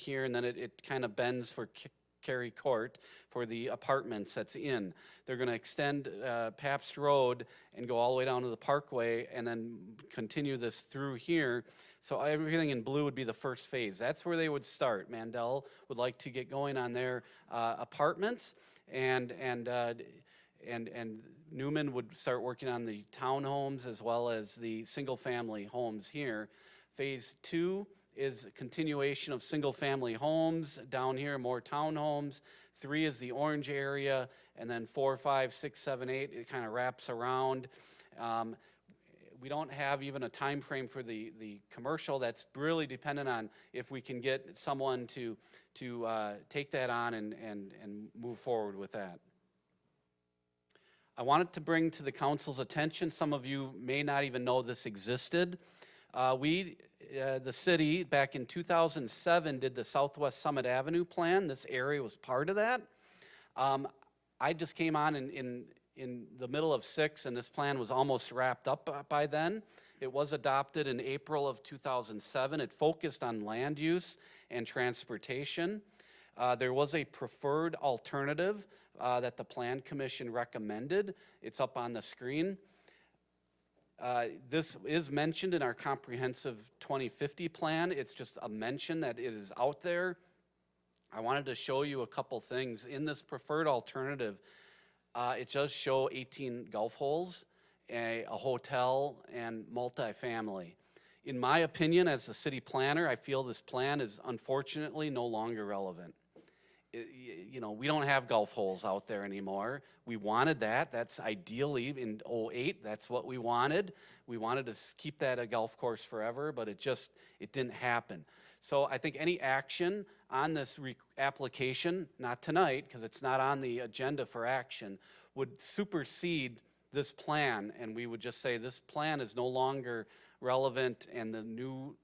here, and then it kind of bends for Cary Court for the apartments that's in. They're going to extend Pabst Road and go all the way down to the Parkway and then continue this through here. So everything in blue would be the first phase. That's where they would start. Mandel would like to get going on their apartments, and Newman would start working on the townhomes as well as the single-family homes here. Phase 2 is a continuation of single-family homes. Down here, more townhomes. 3 is the orange area, and then 4, 5, 6, 7, 8, it kind of wraps around. We don't have even a time frame for the commercial. That's really dependent on if we can get someone to take that on and move forward with that. I wanted to bring to the council's attention, some of you may not even know this existed. The city, back in 2007, did the Southwest Summit Avenue plan. This area was part of that. I just came on in the middle of 6, and this plan was almost wrapped up by then. It was adopted in April of 2007. It focused on land use and transportation. There was a preferred alternative that the Plan Commission recommended. It's up on the screen. This is mentioned in our comprehensive 2050 plan. It's just a mention that it is out there. I wanted to show you a couple things. In this preferred alternative, it does show 18 golf holes, a hotel, and multifamily. In my opinion, as the city planner, I feel this plan is unfortunately no longer relevant. You know, we don't have golf holes out there anymore. We wanted that. That's ideally in '08, that's what we wanted. We wanted to keep that a golf course forever, but it didn't happen. So I think any action on this application, not tonight, because it's not on the agenda for action, would supersede this plan, and we would just say this plan is no longer relevant, and the new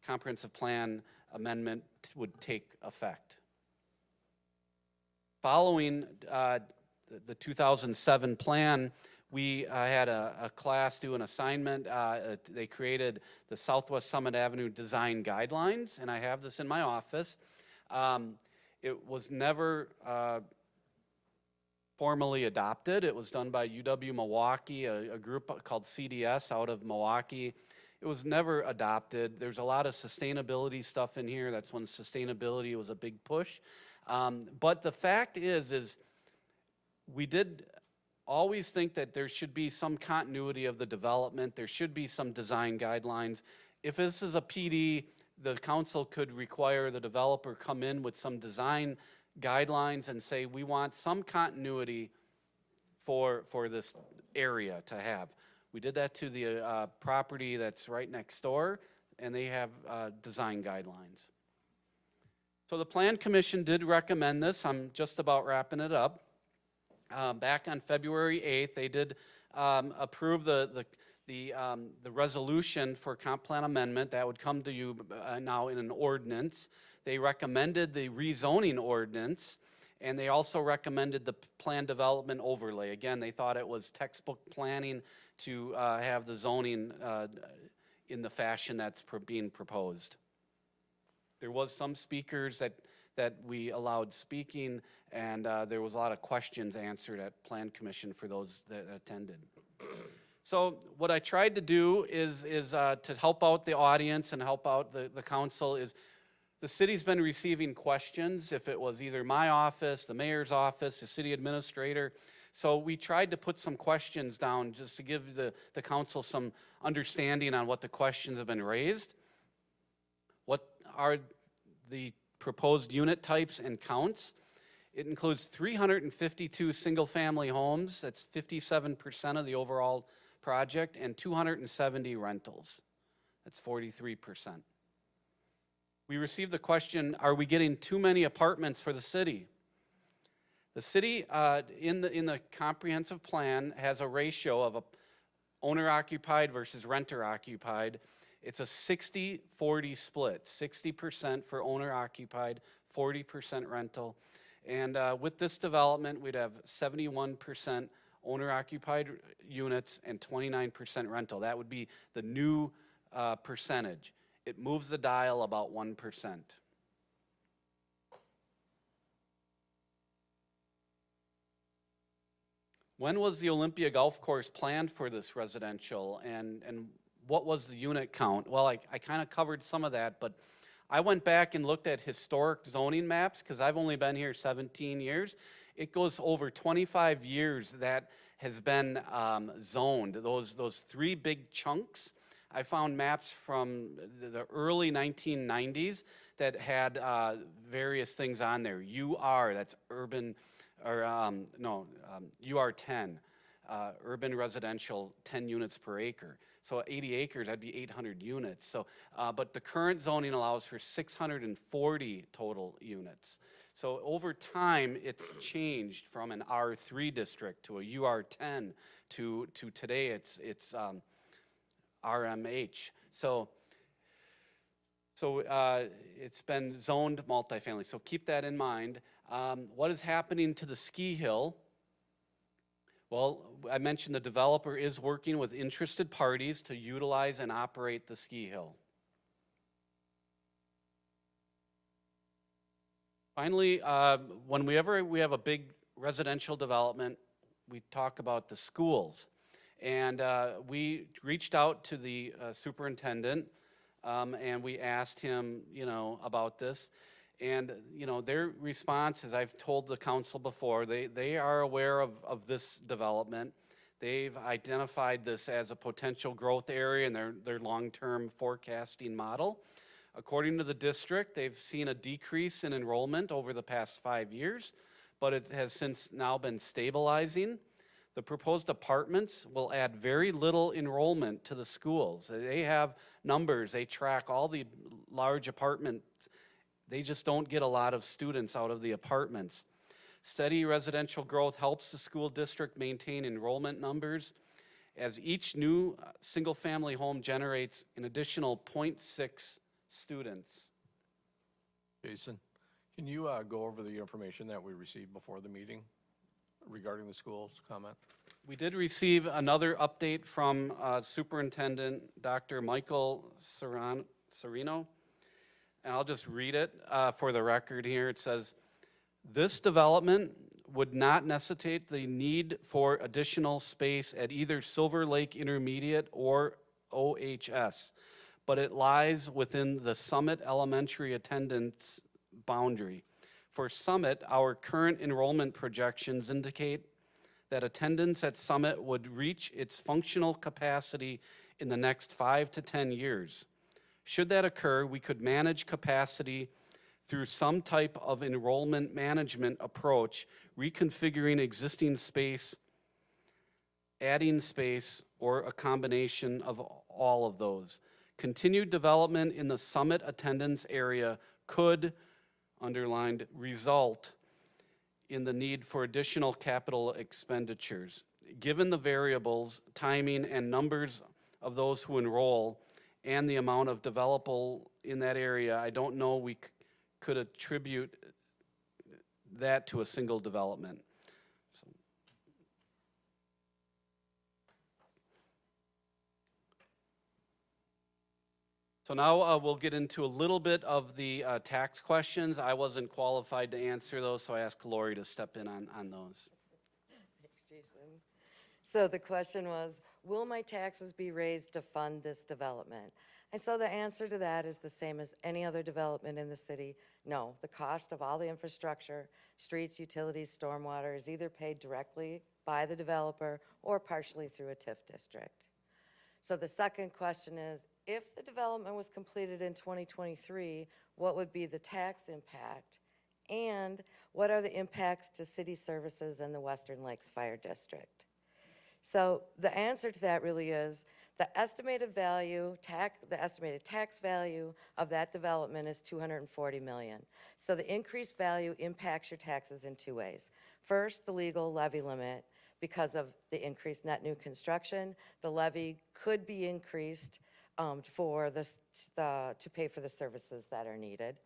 comprehensive plan amendment would take effect. Following the 2007 plan, we had a class do an assignment. They created the Southwest Summit Avenue Design Guidelines, and I have this in my office. It was never formally adopted. It was done by UW-Milwaukee, a group called CDS out of Milwaukee. It was never adopted. There's a lot of sustainability stuff in here. That's when sustainability was a big push. But the fact is we did always think that there should be some continuity of the development. There should be some design guidelines. If this is a PD, the council could require the developer come in with some design guidelines and say, we want some continuity for this area to have. We did that to the property that's right next door, and they have design guidelines. So the Plan Commission did recommend this. I'm just about wrapping it up. Back on February 8th, they did approve the resolution for comp plan amendment that would come to you now in an ordinance. They recommended the rezoning ordinance, and they also recommended the plan development overlay. Again, they thought it was textbook planning to have the zoning in the fashion that's being proposed. There was some speakers that we allowed speaking, and there was a lot of questions answered at Plan Commission for those that attended. So what I tried to do is to help out the audience and help out the council is the city's been receiving questions, if it was either my office, the mayor's office, the city administrator. So we tried to put some questions down just to give the council some understanding on what the questions have been raised. What are the proposed unit types and counts? It includes 352 single-family homes, that's 57% of the overall project, and 270 rentals, that's 43%. We received the question, are we getting too many apartments for the city? The city, in the comprehensive plan, has a ratio of owner-occupied versus renter-occupied. It's a 60-40 split, 60% for owner-occupied, 40% rental. And with this development, we'd have 71% owner-occupied units and 29% rental. That would be the new percentage. it moves the dial about 1%. When was the Olympia Golf Course planned for this residential, and what was the unit count? Well, I kind of covered some of that, but I went back and looked at historic zoning maps because I've only been here 17 years. It goes over 25 years that has been zoned, those three big chunks. I found maps from the early 1990s that had various things on there. UR, that's urban, or UR10, urban residential, 10 units per acre. So 80 acres, that'd be 800 units. So, but the current zoning allows for 640 total units. So over time, it's changed from an R3 district to a UR10 to today it's RMH. So it's been zoned multifamily. So keep that in mind. What is happening to the ski hill? Well, I mentioned the developer is working with interested parties to utilize and operate the ski hill. Finally, whenever we have a big residential development, we talk about the schools. And we reached out to the superintendent and we asked him, about this. And, their response, as I've told the council before, they are aware of this development. They've identified this as a potential growth area in their long-term forecasting model. According to the district, they've seen a decrease in enrollment over the past 5 years, but it has since now been stabilizing. The proposed apartments will add very little enrollment to the schools. They have numbers, they track all the large apartments. They just don't get a lot of students out of the apartments. Steady residential growth helps the school district maintain enrollment numbers, as each new single-family home generates an additional 0.6 students. Jason, can you go over the information that we received before the meeting regarding the schools comment? We did receive another update from Superintendent Dr. Michael Serino, and I'll just read it for the record here. It says, this development would not necessitate the need for additional space at either Silver Lake Intermediate or OHS, but it lies within the Summit Elementary attendance boundary. For Summit, our current enrollment projections indicate that attendance at Summit would reach its functional capacity in the next 5 to 10 years. Should that occur, we could manage capacity through some type of enrollment management approach, reconfiguring existing space, adding space, or a combination of all of those. Continued development in the Summit attendance area could, underlined, result in the need for additional capital expenditures. Given the variables, timing, and numbers of those who enroll, and the amount of developable in that area, I don't know we could attribute that to a single development. So now we'll get into a little bit of the tax questions. I wasn't qualified to answer those, so I asked Lori to step in on those. Thanks, Jason. So the question was, will my taxes be raised to fund this development? And so the answer to that is the same as any other development in the city. No, the cost of all the infrastructure, streets, utilities, stormwater is either paid directly by the developer or partially through a TIF district. So the second question is, if the development was completed in 2023, what would be the tax impact? And what are the impacts to city services and the Western Lakes Fire District? So the answer to that really is the estimated value, the estimated tax value of that development is $240 million. So the increased value impacts your taxes in two ways. First, the legal levy limit. Because of the increased net new construction, the levy could be increased to pay for the services that are needed.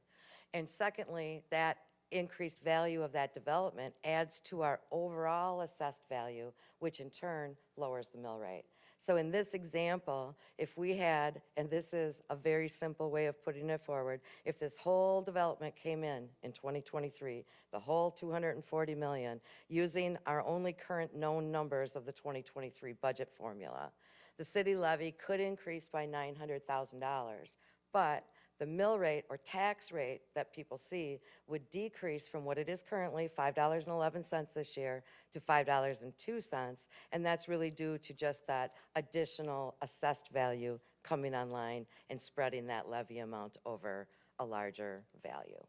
And secondly, that increased value of that development adds to our overall assessed value, which in turn lowers the mill rate. So in this example, if we had, and this is a very simple way of putting it forward, if this whole development came in 2023, the whole 240 million, using our only current known numbers of the 2023 budget formula, the city levy could increase by $900,000, but the mill rate or tax rate that people see would decrease from what it is currently, $5.11 this year, to $5.02, and that's really due to just that additional assessed value coming online and spreading that levy amount over a larger value.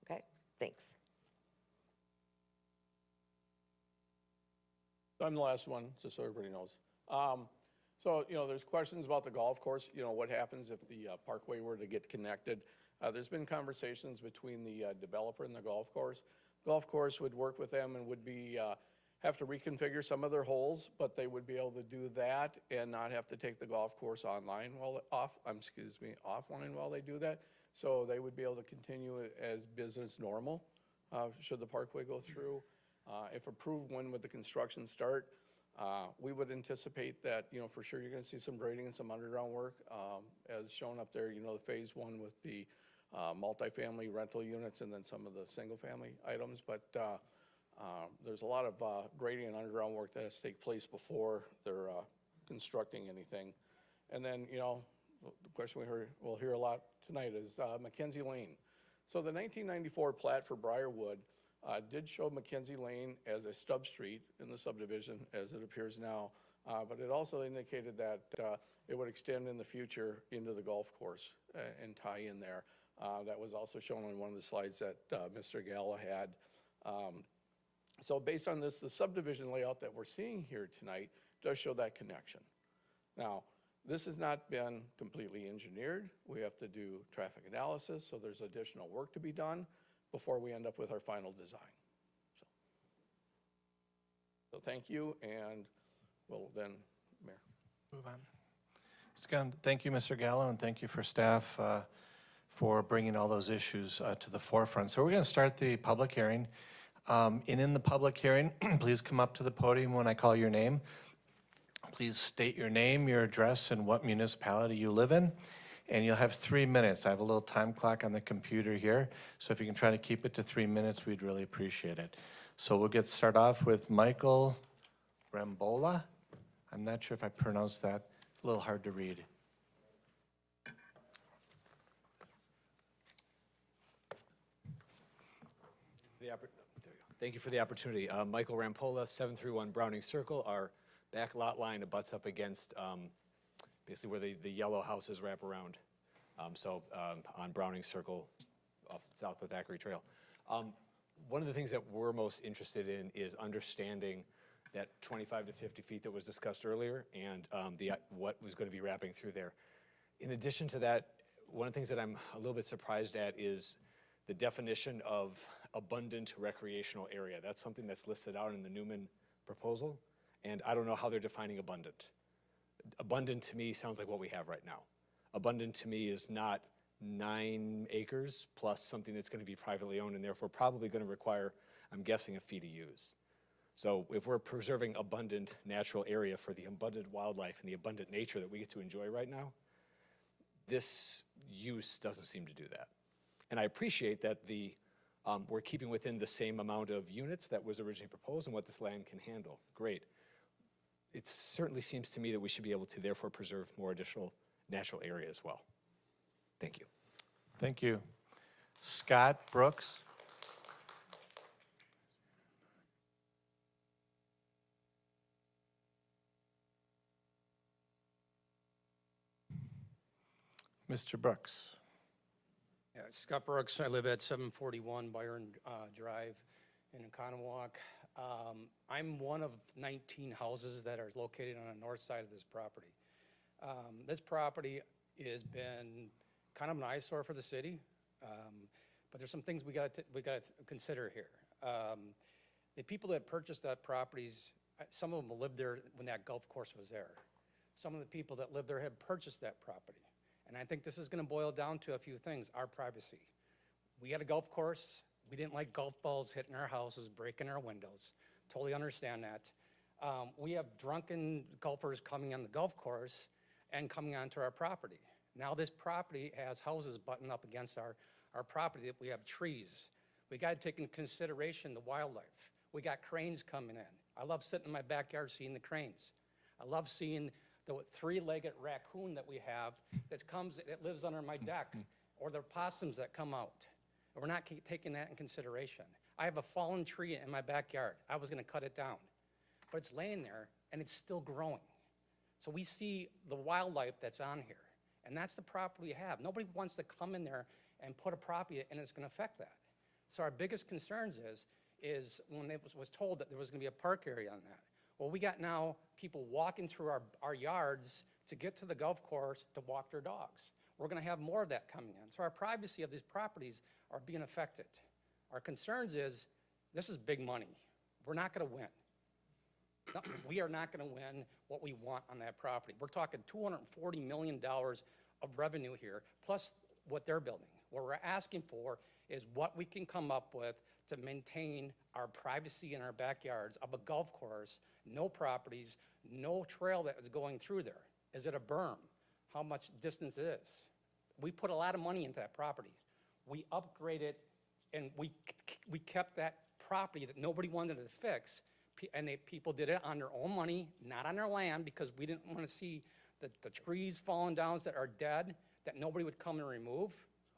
Okay, thanks. I'm the last one, just so everybody knows. So, there's questions about the golf course, what happens if the parkway were to get connected. There's been conversations between the developer and the golf course. Golf course would work with them and would have to reconfigure some of their holes, but they would be able to do that and not have to take the golf course offline while they do that. So they would be able to continue as business normal, should the parkway go through. If approved, when would the construction start? We would anticipate that, for sure, you're gonna see some grading and some underground work, as shown up there, the phase one with the multifamily rental units and then some of the single-family items. But there's a lot of grading and underground work that has to take place before they're constructing anything. And then, the question we'll hear a lot tonight is Mackenzie Lane. So the 1994 plat for Briarwood did show Mackenzie Lane as a stub street in the subdivision as it appears now, but it also indicated that it would extend in the future into the golf course and tie in there. That was also shown on one of the slides that Mr. Gala had. So based on this, the subdivision layout that we're seeing here tonight does show that connection. Now, this has not been completely engineered. We have to do traffic analysis, so there's additional work to be done before we end up with our final design. So thank you, and we'll then, Mayor. Move on. Again, thank you, Mr. Gallo, and thank you for staff for bringing all those issues to the forefront. So we're going to start the public hearing. And in the public hearing, please come up to the podium when I call your name. Please state your name, your address, and what municipality you live in. And you'll have 3 minutes. I have a little time clock on the computer here, so if you can try to keep it to 3 minutes, we'd really appreciate it. So we'll start off with Michael Rambola. I'm not sure if I pronounced that. A little hard to read. Thank you for the opportunity. Michael Rampola, 731 Browning Circle. Our back lot line abuts up against basically where the yellow houses wrap around. On Browning Circle, off south of Thackeray Trail. One of the things that we're most interested in is understanding that 25 to 50 feet that was discussed earlier and what was going to be wrapping through there. In addition to that, one of the things that I'm a little bit surprised at is the definition of abundant recreational area. That's something that's listed out in the Newman proposal, and I don't know how they're defining abundant. Abundant to me sounds like what we have right now. Abundant to me is not 9 acres plus something that's going to be privately owned and therefore probably going to require, I'm guessing, a fee to use. So if we're preserving abundant natural area for the abundant wildlife and the abundant nature that we get to enjoy right now, this use doesn't seem to do that. And I appreciate that we're keeping within the same amount of units that was originally proposed and what this land can handle. Great. It certainly seems to me that we should be able to therefore preserve more additional natural area as well. Thank you. Thank you. Scott Brooks. Mr. Brooks. Yeah, Scott Brooks. I live at 741 Byron Drive in Oconomowoc. I'm one of 19 houses that are located on the north side of this property. This property has been kind of an eyesore for the city, but there's some things we got to consider here. The people that purchased that properties, some of them lived there when that golf course was there. Some of the people that lived there have purchased that property. And I think this is going to boil down to a few things. Our privacy. We had a golf course We didn't like golf balls hitting our houses, breaking our windows. Totally understand that. We have drunken golfers coming on the golf course and coming onto our property. Now this property has houses buttoned up against our property. We have trees. We got to take into consideration the wildlife. We got cranes coming in. I love sitting in my backyard seeing the cranes. I love seeing the three-legged raccoon that we have that lives under my deck, or the possums that come out. And we're not taking that in consideration. I have a fallen tree in my backyard. I was gonna cut it down, but it's laying there and it's still growing. So we see the wildlife that's on here, and that's the property we have. Nobody wants to come in there and put a property and it's gonna affect that. So our biggest concerns is when it was told that there was gonna be a park area on that. Well, we got now people walking through our yards to get to the golf course to walk their dogs. We're gonna have more of that coming in. So our privacy of these properties are being affected. Our concerns is, this is big money. We're not gonna win. No, we are not gonna win what we want on that property. We're talking $240 million of revenue here, plus what they're building. What we're asking for is what we can come up with to maintain our privacy in our backyards of a golf course, no properties, no trail that is going through there. Is it a berm? How much distance it is? We put a lot of money into that property. We upgraded and we kept that property that nobody wanted to fix, and people did it on their own money, not on their land, because we didn't want to see the trees falling down that are dead, that nobody would come and remove,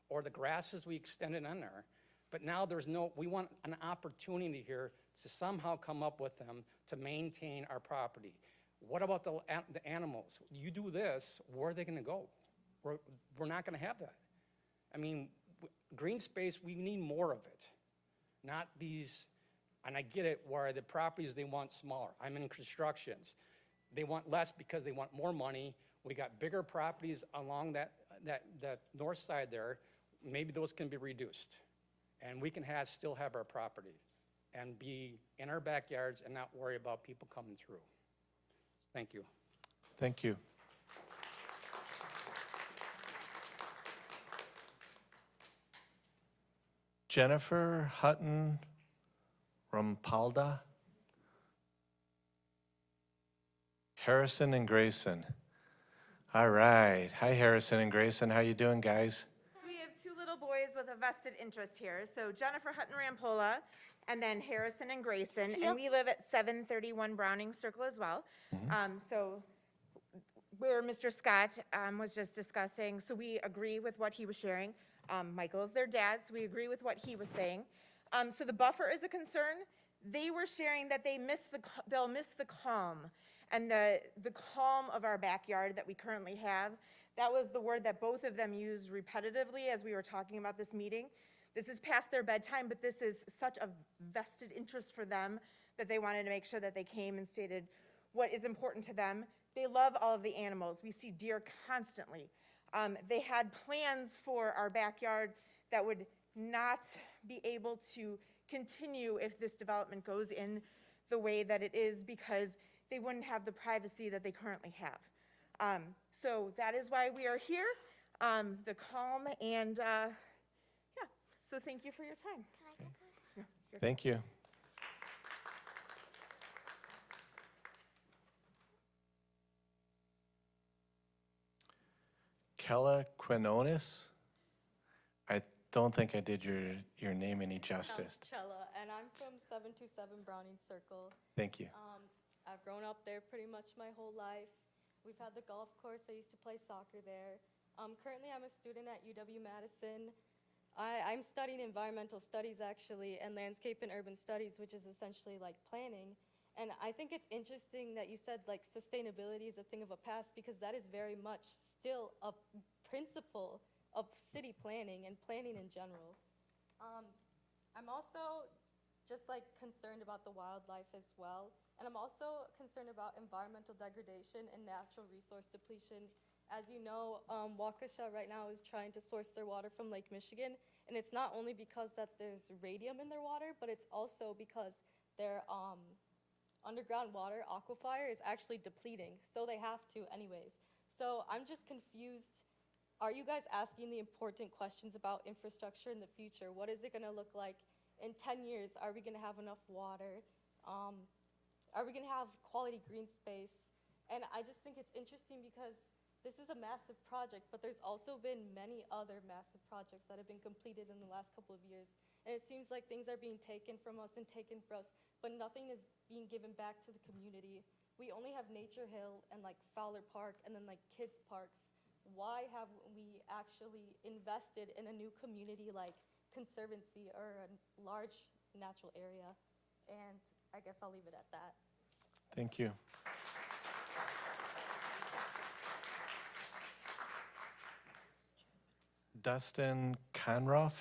or the grasses we extended on there. But now we want an opportunity here to somehow come up with them to maintain our property. What about the animals? You do this, where are they gonna go? We're not gonna have that. I mean, green space, we need more of it. Not these, and I get it, where the properties they want smaller. I'm in constructions. They want less because they want more money. We got bigger properties along that north side there. Maybe those can be reduced. And we can still have our property and be in our backyards and not worry about people coming through. Thank you. Thank you. Jennifer Hutton Rampalda. Harrison and Grayson. All right. Hi, Harrison and Grayson. How you doing, guys? We have two little boys with a vested interest here. So Jennifer Hutton Rampola and then Harrison and Grayson. And we live at 731 Browning Circle as well. So where Mr. Scott was just discussing, so we agree with what he was sharing. Michael is their dad, so we agree with what he was saying. So the buffer is a concern. They were sharing that they'll miss the calm and the calm of our backyard that we currently have. That was the word that both of them used repetitively as we were talking about this meeting. This is past their bedtime, but this is such a vested interest for them that they wanted to make sure that they came and stated what is important to them. They love all of the animals. We see deer constantly. They had plans for our backyard that would not be able to continue if this development goes in the way that it is, because they wouldn't have the privacy that they currently have. So that is why we are here, the calm, and yeah. So thank you for your time. Thank you. Kella Quinones. I don't think I did your name any justice. Chella, and I'm from 727 Browning Circle. Thank you. I've grown up there pretty much my whole life. We've had the golf course. I used to play soccer there. Currently, I'm a student at UW-Madison. I'm studying environmental studies, actually, and landscape and urban studies, which is essentially like planning. And I think it's interesting that you said like sustainability is a thing of a past, because that is very much still a principle of city planning and planning in general. I'm also just like concerned about the wildlife as well. And I'm also concerned about environmental degradation and natural resource depletion. As you know, Waukesha right now is trying to source their water from Lake Michigan. And it's not only because that there's radium in their water, but it's also because their underground water aquifer is actually depleting. So they have to anyways. So I'm just confused. Are you guys asking the important questions about infrastructure in the future? What is it gonna look like in 10 years, are we gonna have enough water? Are we gonna have quality green space? And I just think it's interesting because this is a massive project, but there's also been many other massive projects that have been completed in the last couple of years. And it seems like things are being taken from us and taken from us, but nothing is being given back to the community. We only have Nature Hill and like Fowler Park and then like kids parks. Why have we actually invested in a new community like Conservancy or a large natural area? And I guess I'll leave it at that. Thank you. Dustin Conroff?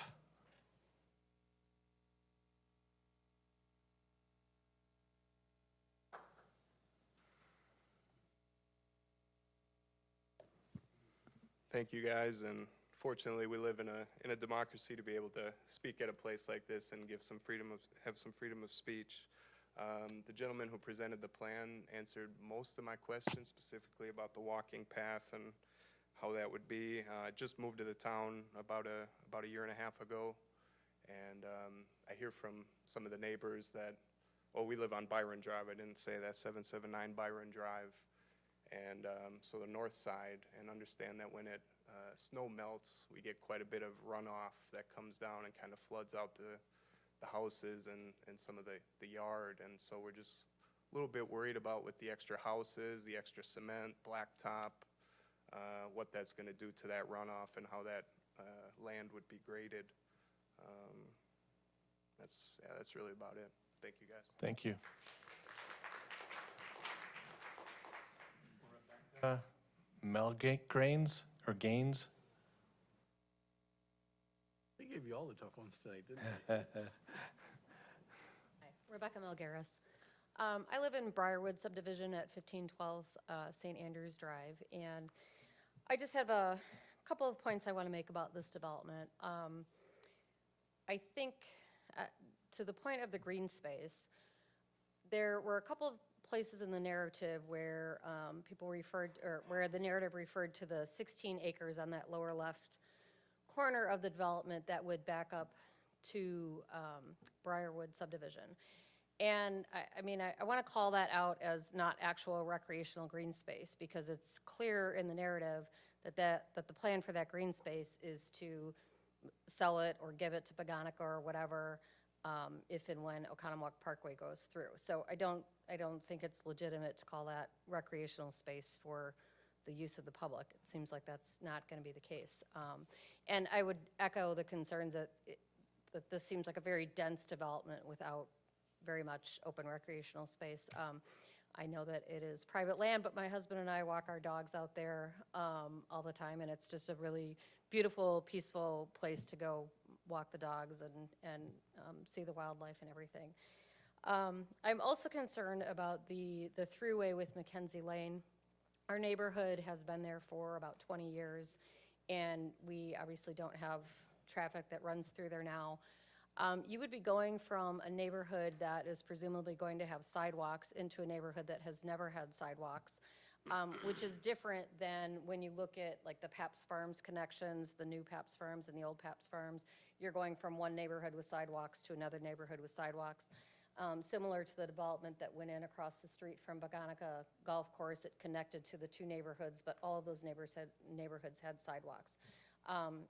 Thank you, guys, and fortunately, we live in a democracy to be able to speak at a place like this and have some freedom of speech. The gentleman who presented the plan answered most of my questions, specifically about the walking path and how that would be. I just moved to the town about a year and a half ago, and I hear from some of the neighbors that, oh, we live on Byron Drive. I didn't say that, 779 Byron Drive. And so the north side, and understand that when snow melts, we get quite a bit of runoff that comes down and kind of floods out the houses and some of the yard. And so we're just a little bit worried about with the extra houses, the extra cement, blacktop, what that's going to do to that runoff and how that land would be graded. That's really about it. Thank you, guys. Thank you. Melgrains or Gaines? They gave you all the tough ones tonight, didn't they? Hi, Rebecca Melgaris. I live in Briarwood subdivision at 1512 St. Andrews Drive, and I just have a couple of points I want to make about this development. I think to the point of the green space, there were a couple of places in the narrative where people referred, or where the narrative referred to the 16 acres on that lower left corner of the development that would back up to Briarwood subdivision. And I mean, I want to call that out as not actual recreational green space, because it's clear in the narrative that the plan for that green space is to sell it or give it to Paganica or whatever, if and when Oconomowoc Parkway goes through. So I don't think it's legitimate to call that recreational space for the use of the public. It seems like that's not going to be the case. And I would echo the concerns that this seems like a very dense development without very much open recreational space. I know that it is private land, but my husband and I walk our dogs out there all the time, and it's just a really beautiful, peaceful place to go walk the dogs and see the wildlife and everything. I'm also concerned about the throughway with Mackenzie Lane. Our neighborhood has been there for about 20 years, and we obviously don't have traffic that runs through there now. You would be going from a neighborhood that is presumably going to have sidewalks into a neighborhood that has never had sidewalks, which is different than when you look at like the Paps Farms connections, the new Paps Farms and the old Paps Farms. You're going from one neighborhood with sidewalks to another neighborhood with sidewalks. Similar to the development that went in across the street from Paganica Golf Course, it connected to the two neighborhoods, but all of those neighborhoods had sidewalks.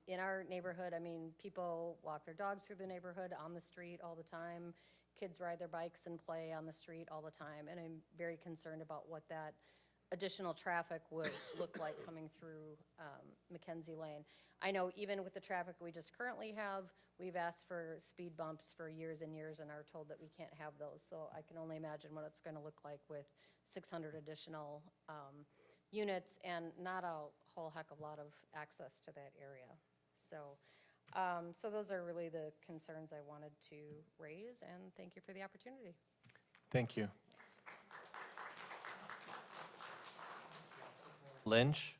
In our neighborhood, I mean, people walk their dogs through the neighborhood on the street all the time. Kids ride their bikes and play on the street all the time. And I'm very concerned about what that additional traffic would look like coming through Mackenzie Lane. I know even with the traffic we just currently have, we've asked for speed bumps for years and years and are told that we can't have those. So I can only imagine what it's going to look like with 600 additional units and not a whole heck of a lot of access to that area. So, so those are really the concerns I wanted to raise, and thank you for the opportunity. Thank you. Lynch?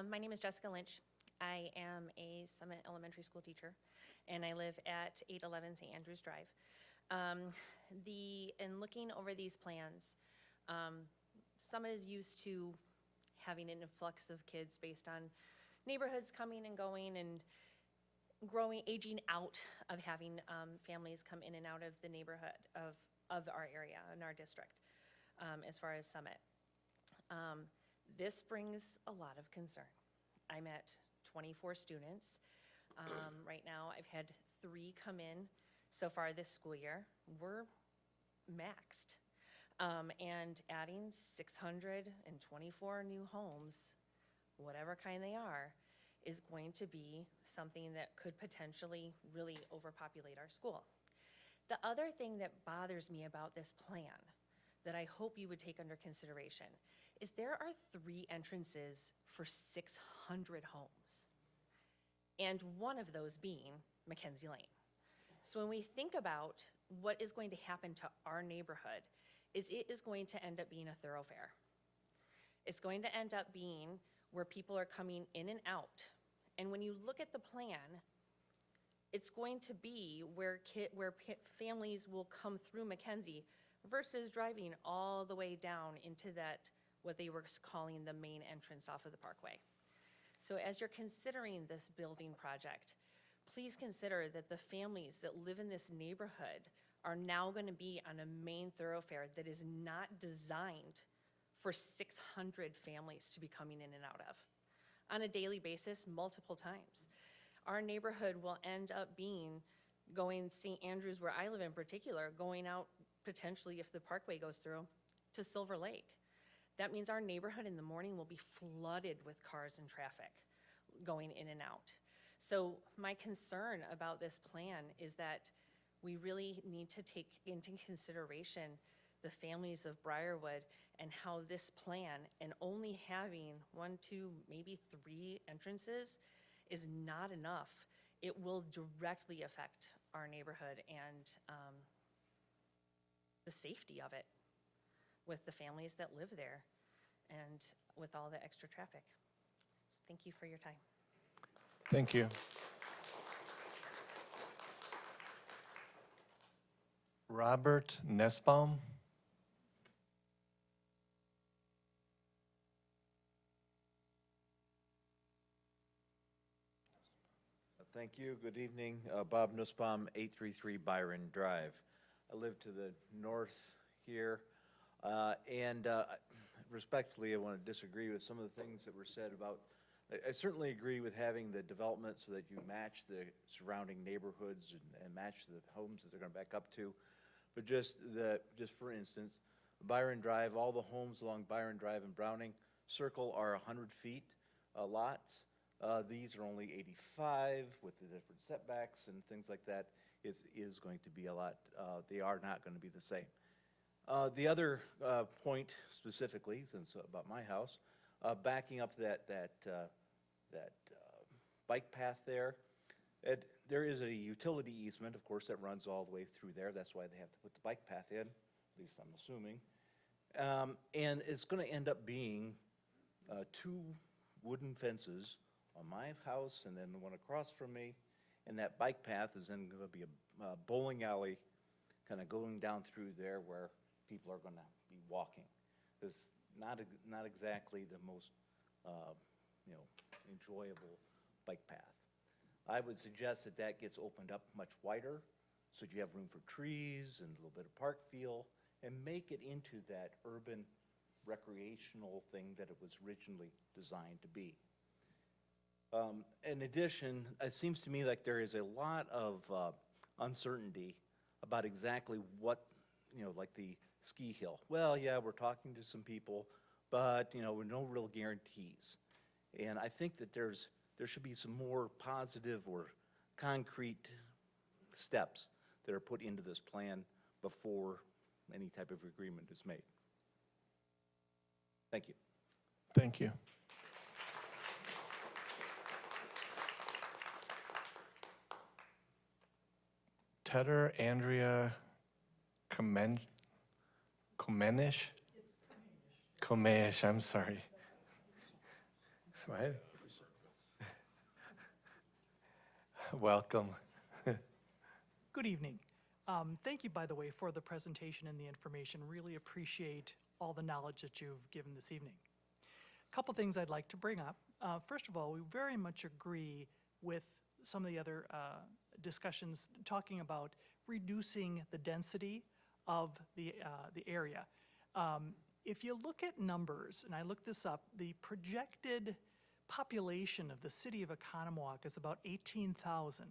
My name is Jessica Lynch. I am a Summit Elementary School teacher, and I live at 811 St. Andrews Drive. In looking over these plans, Summit is used to having an influx of kids based on neighborhoods coming and going and growing, aging out of having families come in and out of the neighborhood of our area and our district as far as Summit. This brings a lot of concern. I'm at 24 students. Right now, I've had 3 come in so far this school year. We're maxed. And adding 624 new homes, whatever kind they are, is going to be something that could potentially really overpopulate our school. The other thing that bothers me about this plan that I hope you would take under consideration is there are 3 entrances for 600 homes, and one of those being Mackenzie Lane. So when we think about what is going to happen to our neighborhood, is it is going to end up being a thoroughfare. It's going to end up being where people are coming in and out. And when you look at the plan, it's going to be where families will come through Mackenzie versus driving all the way down into that, what they were calling the main entrance off of the Parkway. So as you're considering this building project, please consider that the families that live in this neighborhood are now going to be on a main thoroughfare that is not designed for 600 families to be coming in and out of on a daily basis, multiple times. Our neighborhood will end up being going St. Andrews, where I live in particular, going out potentially, if the Parkway goes through, to Silver Lake. That means our neighborhood in the morning will be flooded with cars and traffic going in and out. So my concern about this plan is that we really need to take into consideration the families of Briarwood and how this plan and only having 1, 2, maybe 3 entrances is not enough. It will directly affect our neighborhood and the safety of it with the families that live there and with all the extra traffic. So thank you for your time. Thank you. Robert Nussbaum. Thank you. Good evening. Bob Nussbaum, 833 Byron Drive. I live to the north here, and respectfully, I want to disagree with some of the things that were said about. I certainly agree with having the development so that you match the surrounding neighborhoods and match the homes that they're going to back up to. But just for instance, Byron Drive, all the homes along Byron Drive and Browning Circle are 100 feet lots. These are only 85 with the different setbacks and things like that. Is going to be a lot, they are not going to be the same. The other point specifically, since about my house, backing up that bike path there, there is a utility easement, of course, that runs all the way through there. That's why they have to put the bike path in, at least I'm assuming. And it's going to end up being 2 wooden fences on my house and then the one across from me. And that bike path is then going to be a bowling alley kind of going down through there where people are going to be walking. It's not exactly the most enjoyable bike path. I would suggest that that gets opened up much wider so that you have room for trees and a little bit of park feel and make it into that urban recreational thing that it was originally designed to be. In addition, it seems to me like there is a lot of uncertainty about exactly what, like the ski hill. Well, yeah, we're talking to some people, but, with no real guarantees. And I think that there should be some more positive or concrete steps that are put into this plan before any type of agreement is made. Thank you. Thank you. Tedder Andrea Komenish? Komenish, I'm sorry. Right? Welcome. Good evening. Thank you, by the way, for the presentation and the information. Really appreciate all the knowledge that you've given this evening. A couple things I'd like to bring up. First of all, we very much agree with some of the other discussions talking about reducing the density of the area. If you look at numbers, and I looked this up, the projected population of the city of Oconomowoc is about 18,000.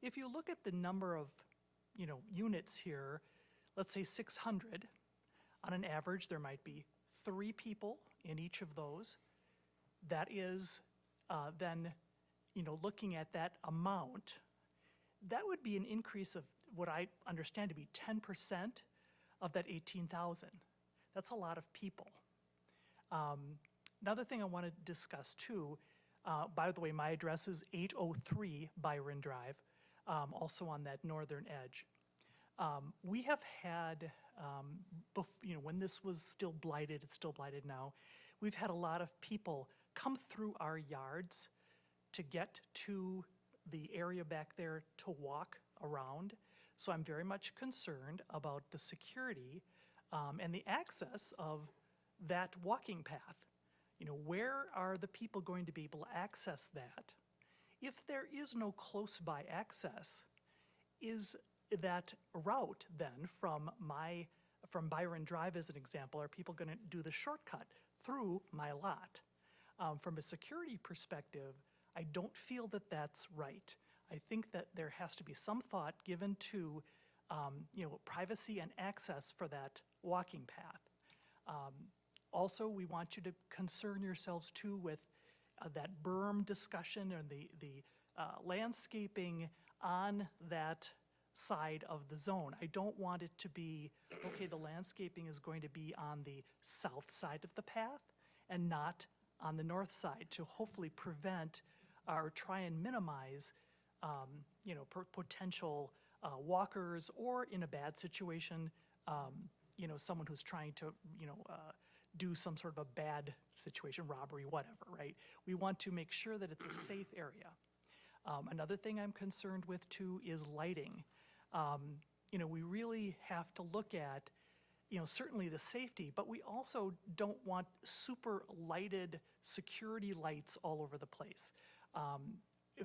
If you look at the number of, units here, let's say 600, on an average, there might be 3 people in each of those. That is then, looking at that amount, that would be an increase of what I understand to be 10% of that 18,000. That's a lot of people. Another thing I want to discuss too, by the way, my address is 803 Byron Drive, also on that northern edge. We have had, when this was still blighted, it's still blighted now, we've had a lot of people come through our yards to get to the area back there to walk around. So I'm very much concerned about the security and the access of that walking path. Where are the people going to be able to access that? If there is no close by access, is that route then from Byron Drive as an example, are people going to do the shortcut through my lot? From a security perspective, I don't feel that that's right. I think that there has to be some thought given to privacy and access for that walking path. Also, we want you to concern yourselves too with that berm discussion and the landscaping on that side of the zone. I don't want it to be, okay, the landscaping is going to be on the south side of the path and not on the north side to hopefully prevent or try and minimize potential walkers, or in a bad situation, someone who's trying to, do some sort of a bad situation, robbery, whatever, right? We want to make sure that it's a safe area. Another thing I'm concerned with too is lighting. We really have to look at, certainly the safety, but we also don't want super lighted security lights all over the place.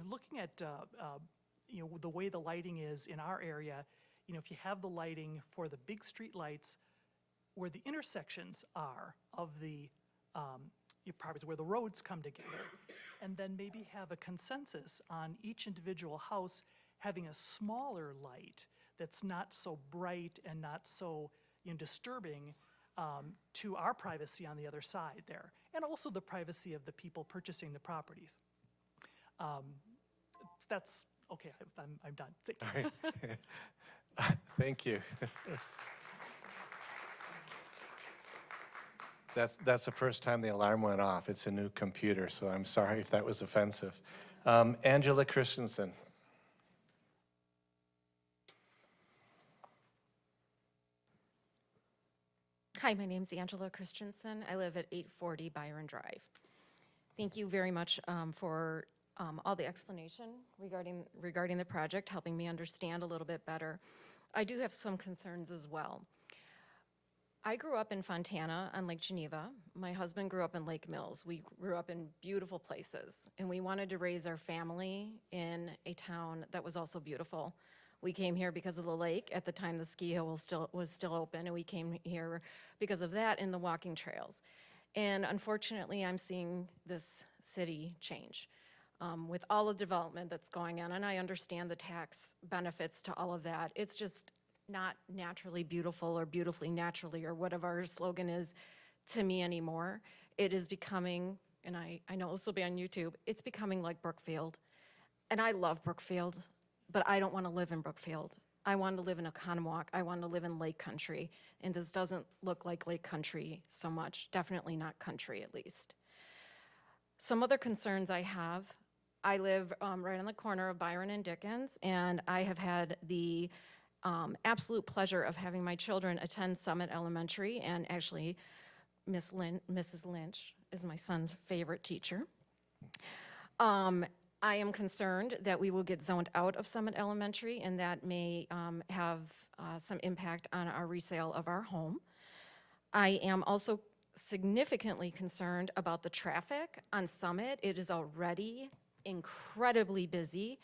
Looking at, the way the lighting is in our area, if you have the lighting for the big street lights where the intersections are of the, probably where the roads come together, and then maybe have a consensus on each individual house having a smaller light that's not so bright and not so disturbing to our privacy on the other side there, and also the privacy of the people purchasing the properties. That's, okay, I'm done. Thank you. All right. Thank you. That's the first time the alarm went off. It's a new computer, so I'm sorry if that was offensive. Angela Christensen. Hi, my name's Angela Christensen. I live at 840 Byron Drive. Thank you very much for all the explanation regarding the project, helping me understand a little bit better. I do have some concerns as well. I grew up in Fontana on Lake Geneva. My husband grew up in Lake Mills. We grew up in beautiful places, and we wanted to raise our family in a town that was also beautiful. We came here because of the lake. At the time, the ski hill was still open, and we came here because of that and the walking trails. And unfortunately, I'm seeing this city change with all the development that's going on, and I understand the tax benefits to all of that. It's just not naturally beautiful or beautifully naturally or whatever our slogan is to me anymore. It is becoming, and I know this will be on YouTube, it's becoming like Brookfield. And I love Brookfield, but I don't want to live in Brookfield. I want to live in Oconomowoc. I want to live in Lake Country. And this doesn't look like Lake Country so much, definitely not country at least. Some other concerns I have, I live right on the corner of Byron and Dickens, and I have had the absolute pleasure of having my children attend Summit Elementary, and actually Mrs. Lynch is my son's favorite teacher. I am concerned that we will get zoned out of Summit Elementary, and that may have some impact on our resale of our home. I am also significantly concerned about the traffic on Summit. It is already incredibly busy.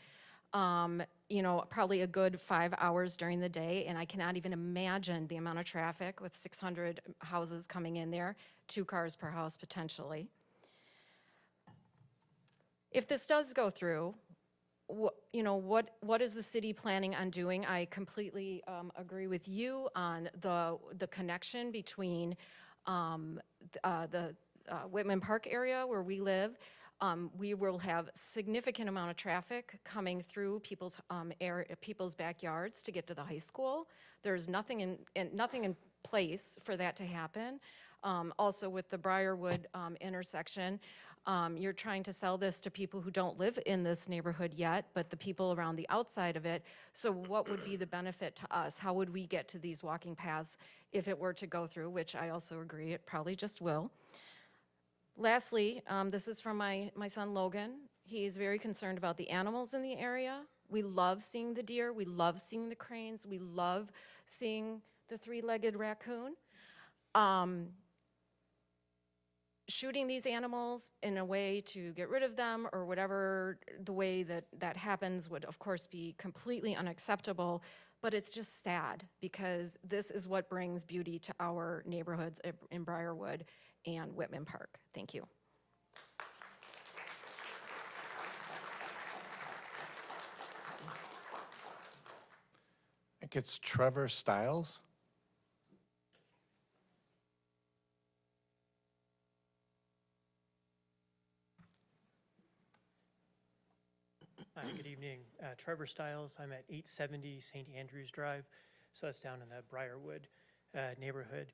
You know, probably a good 5 hours during the day, and I cannot even imagine the amount of traffic with 600 houses coming in there, 2 cars per house potentially. If this does go through, what is the city planning on doing? I completely agree with you on the connection between the Whitman Park area where we live. We will have significant amount of traffic coming through people's backyards to get to the high school. There's nothing in place for that to happen. Also with the Briarwood intersection, you're trying to sell this to people who don't live in this neighborhood yet, but the people around the outside of it. So what would be the benefit to us? How would we get to these walking paths if it were to go through, which I also agree it probably just will. Lastly, this is from my son Logan. He's very concerned about the animals in the area. We love seeing the deer, we love seeing the cranes, we love seeing the 3-legged raccoon. Shooting these animals in a way to get rid of them or whatever the way that happens would of course be completely unacceptable, but it's just sad because this is what brings beauty to our neighborhoods in Briarwood and Whitman Park. Thank you. I think it's Trevor Stiles. Hi, good evening. Trevor Stiles. I'm at 870 St. Andrews Drive, so that's down in the Briarwood neighborhood.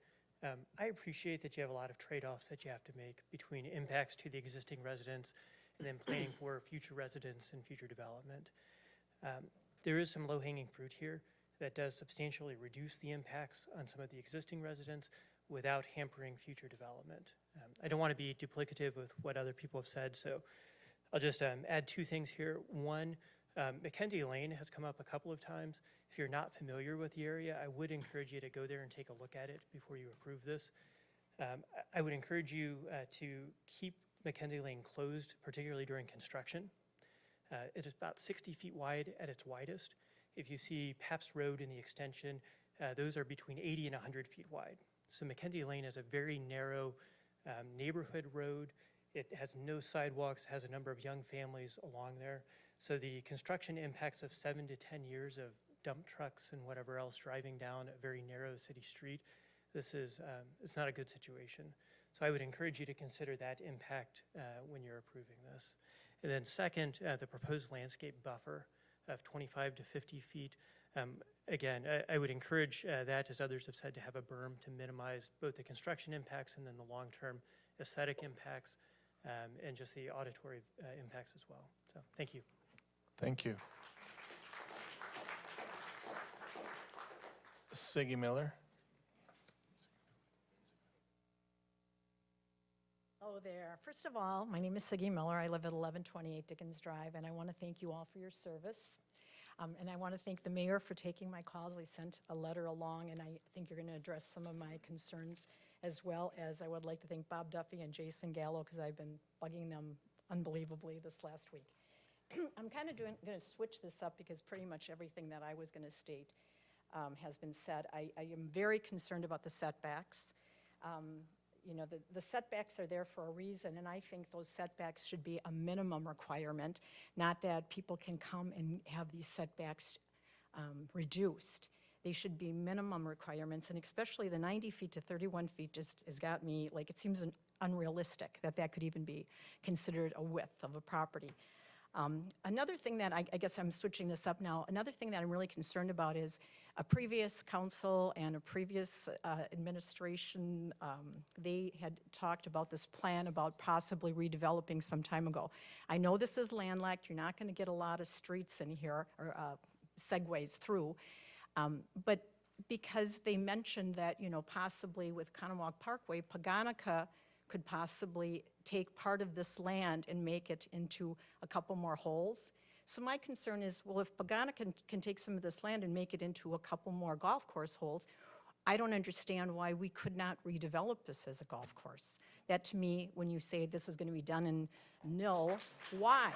I appreciate that you have a lot of trade-offs that you have to make between impacts to the existing residents and then planning for future residents and future development. There is some low-hanging fruit here that does substantially reduce the impacts on some of the existing residents without hampering future development. I don't want to be duplicative with what other people have said, so I'll just add 2 things here. One, Mackenzie Lane has come up a couple of times. If you're not familiar with the area, I would encourage you to go there and take a look at it before you approve this. I would encourage you to keep Mackenzie Lane closed, particularly during construction. It is about 60 feet wide at its widest. If you see Pabst Road in the extension, those are between 80 and 100 feet wide. So Mackenzie Lane is a very narrow neighborhood road. It has no sidewalks, has a number of young families along there. So the construction impacts of 7 to 10 years of dump trucks and whatever else driving down a very narrow city street, this is, it's not a good situation. So I would encourage you to consider that impact when you're approving this. And then second, the proposed landscape buffer of 25 to 50 feet. Again, I would encourage that, as others have said, to have a berm to minimize both the construction impacts and then the long-term aesthetic impacts. And just the auditory impacts as well. So, thank you. Thank you. Siggy Miller. Hello there. First of all, my name is Siggy Miller. I live at 1128 Dickens Drive, and I want to thank you all for your service. And I want to thank the mayor for taking my calls. I sent a letter along, and I think you're going to address some of my concerns, as well as I would like to thank Bob Duffy and Jason Gallo, because I've been bugging them unbelievably this last week. I'm kind of going to switch this up because pretty much everything that I was going to state has been said. I am very concerned about the setbacks. You know, the setbacks are there for a reason, and I think those setbacks should be a minimum requirement, not that people can come and have these setbacks reduced. They should be minimum requirements, and especially the 90 feet to 31 feet just has got me, like, it seems unrealistic that that could even be considered a width of a property. Another thing that I guess I'm switching this up now, another thing that I'm really concerned about is a previous council and a previous administration, they had talked about this plan about possibly redeveloping some time ago. I know this is landlocked, you're not going to get a lot of streets in here, or segues through, but because they mentioned that, you know, possibly with Conowalk Parkway, Paganica could possibly take part of this land and make it into a couple more holes. So my concern is, well, if Paganica can take some of this land and make it into a couple more golf course holes, I don't understand why we could not redevelop this as a golf course. That to me, when you say this is going to be done in nil, why?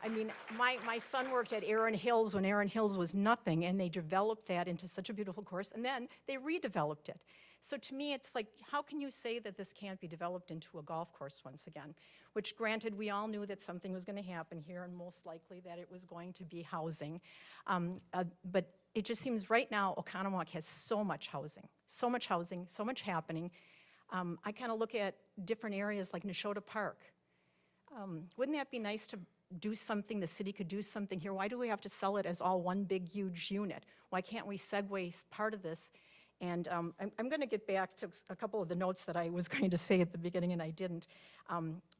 I mean, my son worked at Erin Hills when Erin Hills was nothing, and they developed that into such a beautiful course, and then they redeveloped it. So to me, it's like, how can you say that this can't be developed into a golf course once again? Which granted, we all knew that something was going to happen here, and most likely that it was going to be housing. But it just seems right now Oconomowoc has so much housing, so much happening. I kind of look at different areas like Neshota Park. Wouldn't that be nice to do something, the city could do something here? Why do we have to sell it as all one big, huge unit? Why can't we segue part of this? And I'm going to get back to a couple of the notes that I was going to say at the beginning and I didn't.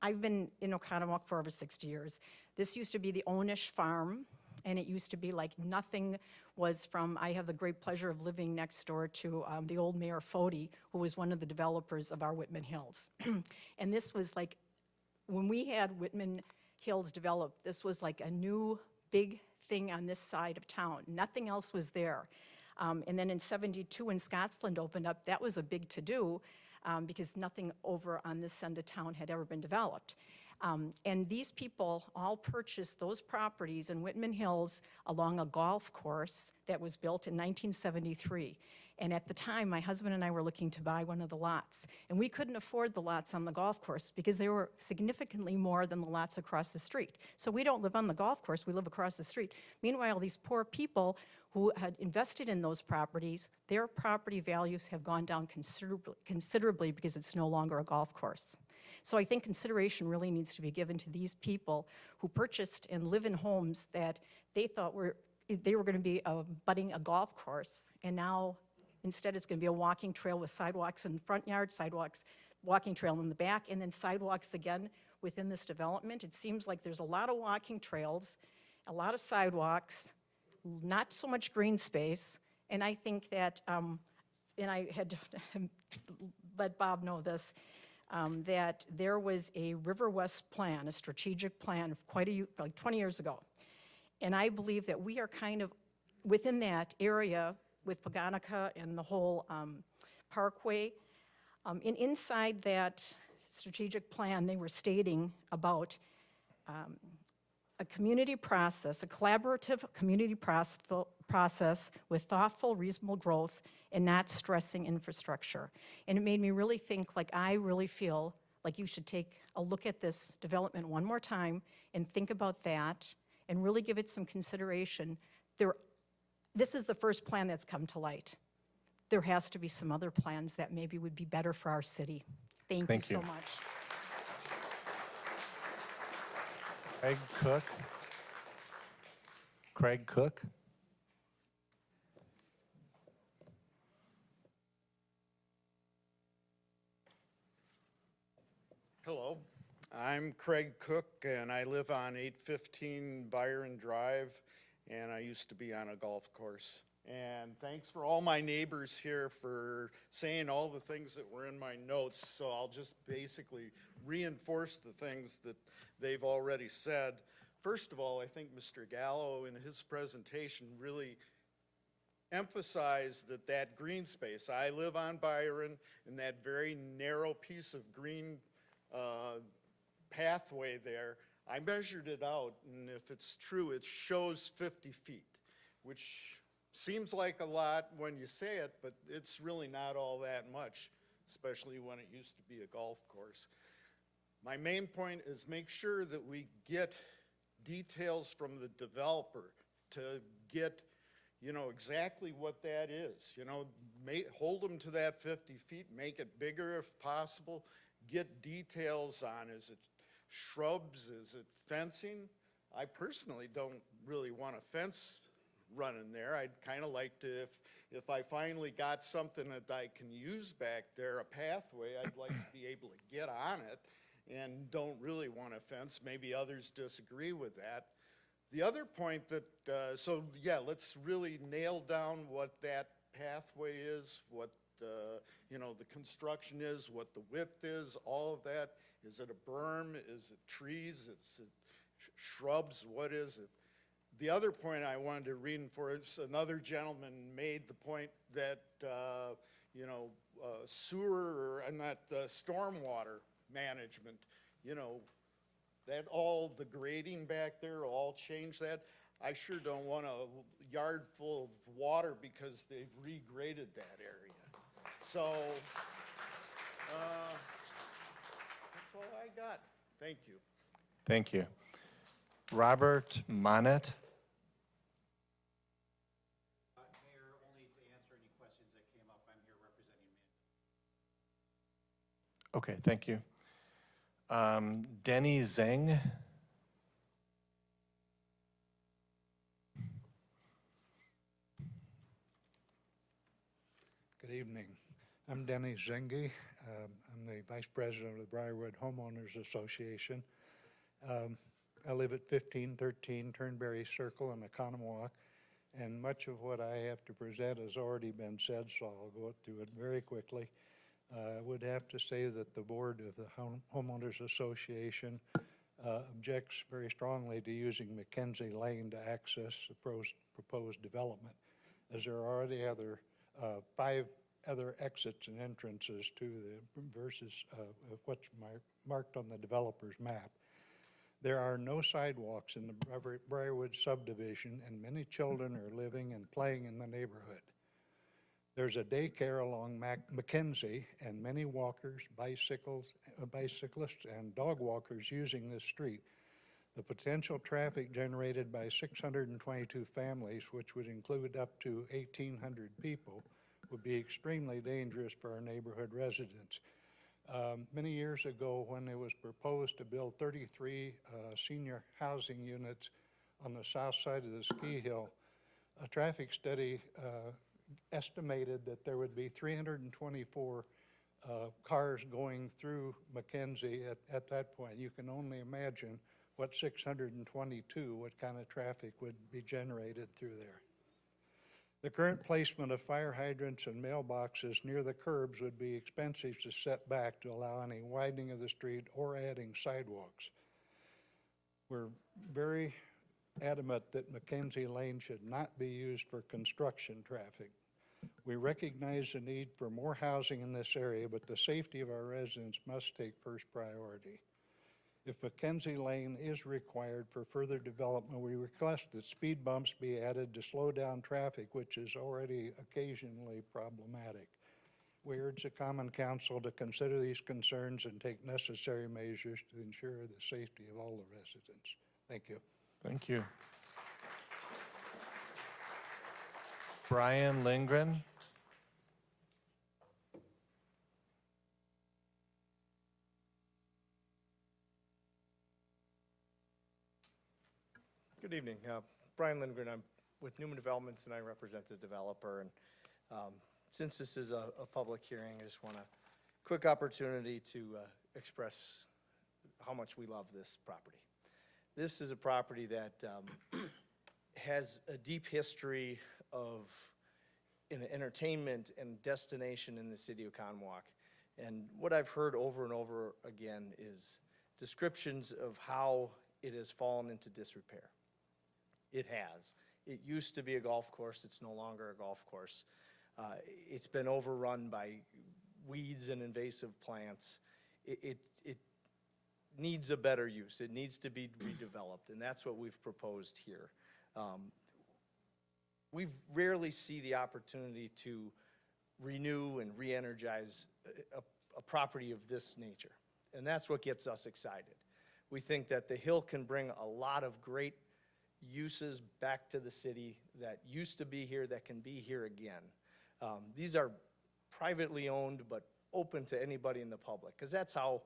I've been in Oconomowoc for over 60 years. This used to be the Onish farm, and it used to be like nothing was from, I have the great pleasure of living next door to the old Mayor Fody, who was one of the developers of our Whitman Hills. And this was like, when we had Whitman Hills developed, this was like a new big thing on this side of town. Nothing else was there. And then in '72, when Scottsland opened up, that was a big to-do because nothing over on this end of town had ever been developed. And these people all purchased those properties in Whitman Hills along a golf course that was built in 1973. And at the time, my husband and I were looking to buy one of the lots. And we couldn't afford the lots on the golf course because they were significantly more than the lots across the street. So we don't live on the golf course, we live across the street. Meanwhile, these poor people who had invested in those properties, their property values have gone down considerably because it's no longer a golf course. So I think consideration really needs to be given to these people who purchased and live in homes that they thought they were going to be budding a golf course, and now instead it's going to be a walking trail with sidewalks in the front yard, sidewalks, walking trail in the back, and then sidewalks again within this development. It seems like there's a lot of walking trails, a lot of sidewalks, not so much green space, and I think that, and I had to let Bob know this, that there was a River West plan, a strategic plan, like 20 years ago. And I believe that we are kind of within that area with Paganica and the whole parkway. And inside that strategic plan, they were stating about a community process, a collaborative community process with thoughtful, reasonable growth and not stressing infrastructure. And it made me really think, like, I really feel like you should take a look at this development one more time and think about that and really give it some consideration. This is the first plan that's come to light. There has to be some other plans that maybe would be better for our city. Thank you so much. Craig Cook. Craig Cook. Hello, I'm Craig Cook, and I live on 815 Byron Drive, and I used to be on a golf course. And thanks for all my neighbors here for saying all the things that were in my notes, so I'll just basically reinforce the things that they've already said. First of all, I think Mr. Gallo in his presentation really emphasized that green space. I live on Byron, and that very narrow piece of green pathway there, I measured it out, and if it's true, it shows 50 feet, which seems like a lot when you say it, but it's really not all that much, especially when it used to be a golf course. My main point is make sure that we get details from the developer to get, you know, exactly what that is. You know, hold them to that 50 feet, make it bigger if possible, get details on, is it shrubs, is it fencing? I personally don't really want a fence running there. I'd kind of like to, if I finally got something that I can use back there, a pathway, I'd like to be able to get on it and don't really want a fence. Maybe others disagree with that. The other point that, so yeah, let's really nail down what that pathway is, what you know, the construction is, what the width is, all of that. Is it a berm? Is it trees? Is it shrubs? What is it? The other point I wanted to reinforce, another gentleman made the point that, you know, sewer, or not, stormwater management, you know, that all, the grading back there, all change that. I sure don't want a yard full of water because they've regraded that area. So, that's all I got. Thank you. Thank you. Robert Monette. Mayor, only to answer any questions that came up, I'm here representing Okay, thank you. Denny Zhang. Good evening. I'm Denny Zengi. I'm the Vice President of the Briarwood Homeowners Association. I live at 1513 Turnberry Circle in Economowoc, and much of what I have to present has already been said, so I'll go through it very quickly. I would have to say that the board of the Homeowners Association objects very strongly to using Mackenzie Lane to access the proposed development, as there are already 5 other exits and entrances to the versus what's marked on the developer's map. There are no sidewalks in the Briarwood subdivision, and many children are living and playing in the neighborhood. There's a daycare along Mackenzie, and many walkers, bicyclists, and dog walkers using this street. The potential traffic generated by 622 families, which would include up to 1,800 people, would be extremely dangerous for our neighborhood residents. Many years ago, when it was proposed to build 33 senior housing units on the south side of the ski hill, a traffic study estimated that there would be 324 cars going through Mackenzie at that point. You can only imagine what 622, what kind of traffic would be generated through there. The current placement of fire hydrants and mailboxes near the curbs would be expensive to set back to allow any widening of the street or adding sidewalks. We're very adamant that Mackenzie Lane should not be used for construction traffic. We recognize the need for more housing in this area, but the safety of our residents must take first priority. If Mackenzie Lane is required for further development, we request that speed bumps be added to slow down traffic, which is already occasionally problematic. We urge the Common Council to consider these concerns and take necessary measures to ensure the safety of all the residents. Thank you. Thank you. Brian Lindgren. Good evening. Brian Lindgren. I'm with Newman Developments, and I represent the developer. And since this is a public hearing, I just want a quick opportunity to express how much we love this property. This is a property that has a deep history of entertainment and destination in the city of Economowoc. And what I've heard over and over again is descriptions of how it has fallen into disrepair. It has. It used to be a golf course. It's no longer a golf course. It's been overrun by weeds and invasive plants. It needs a better use. It needs to be redeveloped, and that's what we've proposed here. We rarely see the opportunity to renew and re-energize a property of this nature, and that's what gets us excited. We think that the Hill can bring a lot of great uses back to the city that used to be here that can be here again. These are privately owned but open to anybody in the public, because that's how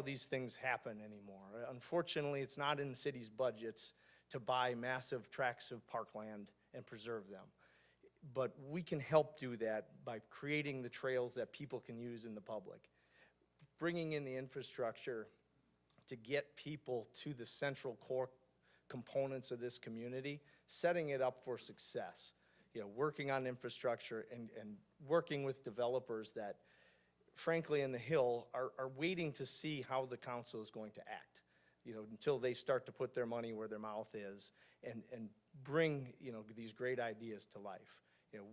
these things happen anymore. Unfortunately, it's not in the city's budgets to buy massive tracts of parkland and preserve them. But we can help do that by creating the trails that people can use in the public, bringing in the infrastructure to get people to the central core components of this community, setting it up for success. You know, working on infrastructure and working with developers that, frankly, in the Hill are waiting to see how the council is going to act, you know, until they start to put their money where their mouth is and bring, you know, these great ideas to life. You know,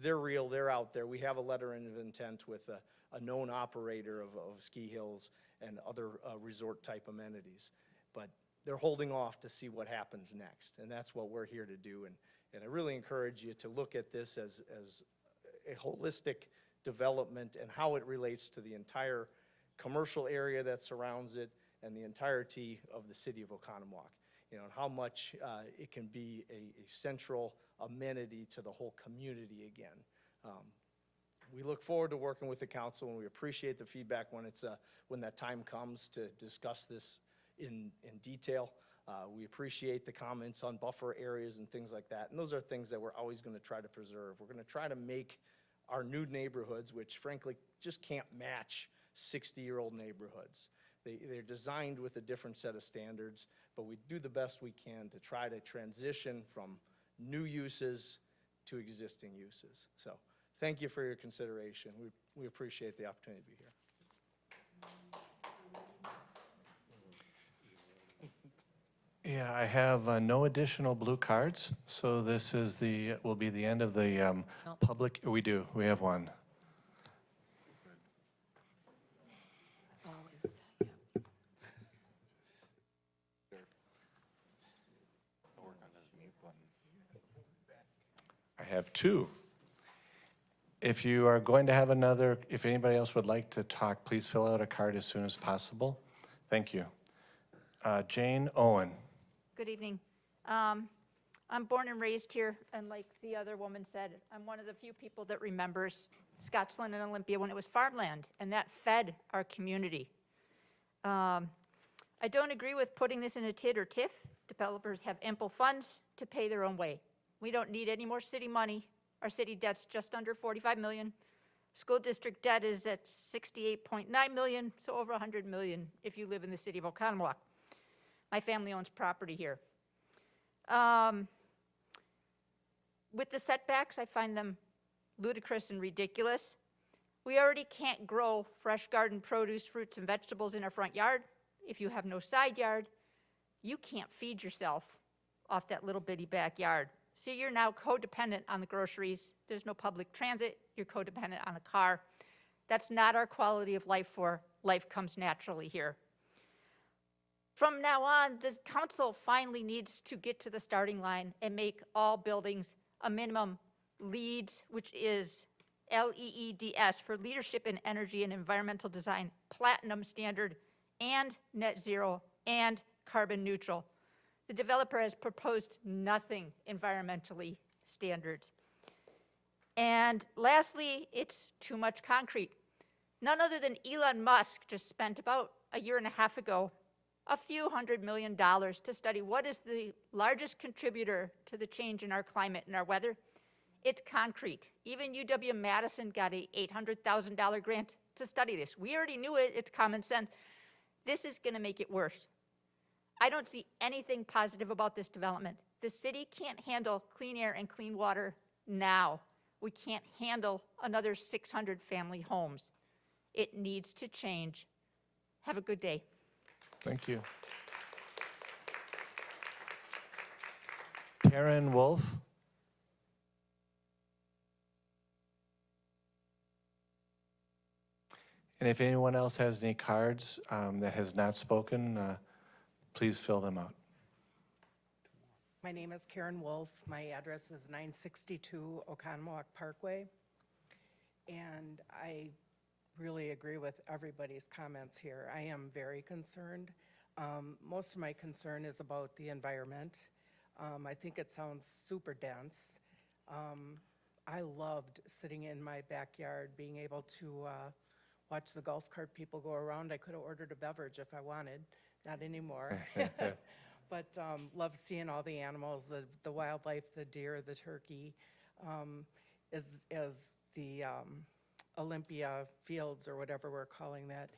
they're real, they're out there. We have a letter of intent with a known operator of ski hills and other resort-type amenities. But they're holding off to see what happens next, and that's what we're here to do. And I really encourage you to look at this as a holistic development and how it relates to the entire commercial area that surrounds it and the entirety of the city of Oconomowoc. You know, and how much it can be a central amenity to the whole community again. We look forward to working with the council, and we appreciate the feedback when that time comes to discuss this in detail. We appreciate the comments on buffer areas and things like that, and those are things that we're always going to try to preserve. We're going to try to make our new neighborhoods, which frankly just can't match 60-year-old neighborhoods. They're designed with a different set of standards, but we do the best we can to try to transition from new uses to existing uses. So thank you for your consideration. We appreciate the opportunity to be here. Yeah, I have no additional blue cards, so this is will be the end of the public, we do, we have one. I have two. If you are going to have another, if anybody else would like to talk, please fill out a card as soon as possible. Thank you. Jane Owen. Good evening. I'm born and raised here, and like the other woman said, I'm one of the few people that remembers Scottsland and Olympia when it was farmland, and that fed our community. I don't agree with putting this in a TID or TIF. Developers have ample funds to pay their own way. We don't need any more city money. Our city debt's just under 45 million. School district debt is at 68.9 million, so over 100 million if you live in the city of Oconomowoc. My family owns property here. With the setbacks, I find them ludicrous and ridiculous. We already can't grow fresh garden produce, fruits, and vegetables in our front yard. If you have no side yard, you can't feed yourself off that little bitty backyard. So you're now codependent on the groceries. There's no public transit. You're codependent on a car. That's not our quality of life for life comes naturally here. From now on, the council finally needs to get to the starting line and make all buildings a minimum LEEDs, which is LEEDS for Leadership in Energy and Environmental Design, platinum standard, and net zero, and carbon neutral. The developer has proposed nothing environmentally standards. And lastly, it's too much concrete. None other than Elon Musk just spent about a year and a half ago a few $100 million to study what is the largest contributor to the change in our climate and our weather. It's concrete. Even UW-Madison got a $800,000 grant to study this. We already knew it, it's common sense. This is gonna make it worse. I don't see anything positive about this development. The city can't handle clean air and clean water now. We can't handle another 600 family homes. It needs to change. Have a good day. Thank you. Karen Wolf. And if anyone else has any cards that has not spoken, please fill them out. My name is Karen Wolf. My address is 962 Oconomowoc Parkway. And I really agree with everybody's comments here. I am very concerned. Most of my concern is about the environment. I think it sounds super dense. I loved sitting in my backyard, being able to watch the golf cart people go around. I could have ordered a beverage if I wanted, not anymore. But love seeing all the animals, the wildlife, the deer, the turkey. As the Olympia Fields, or whatever we're calling that,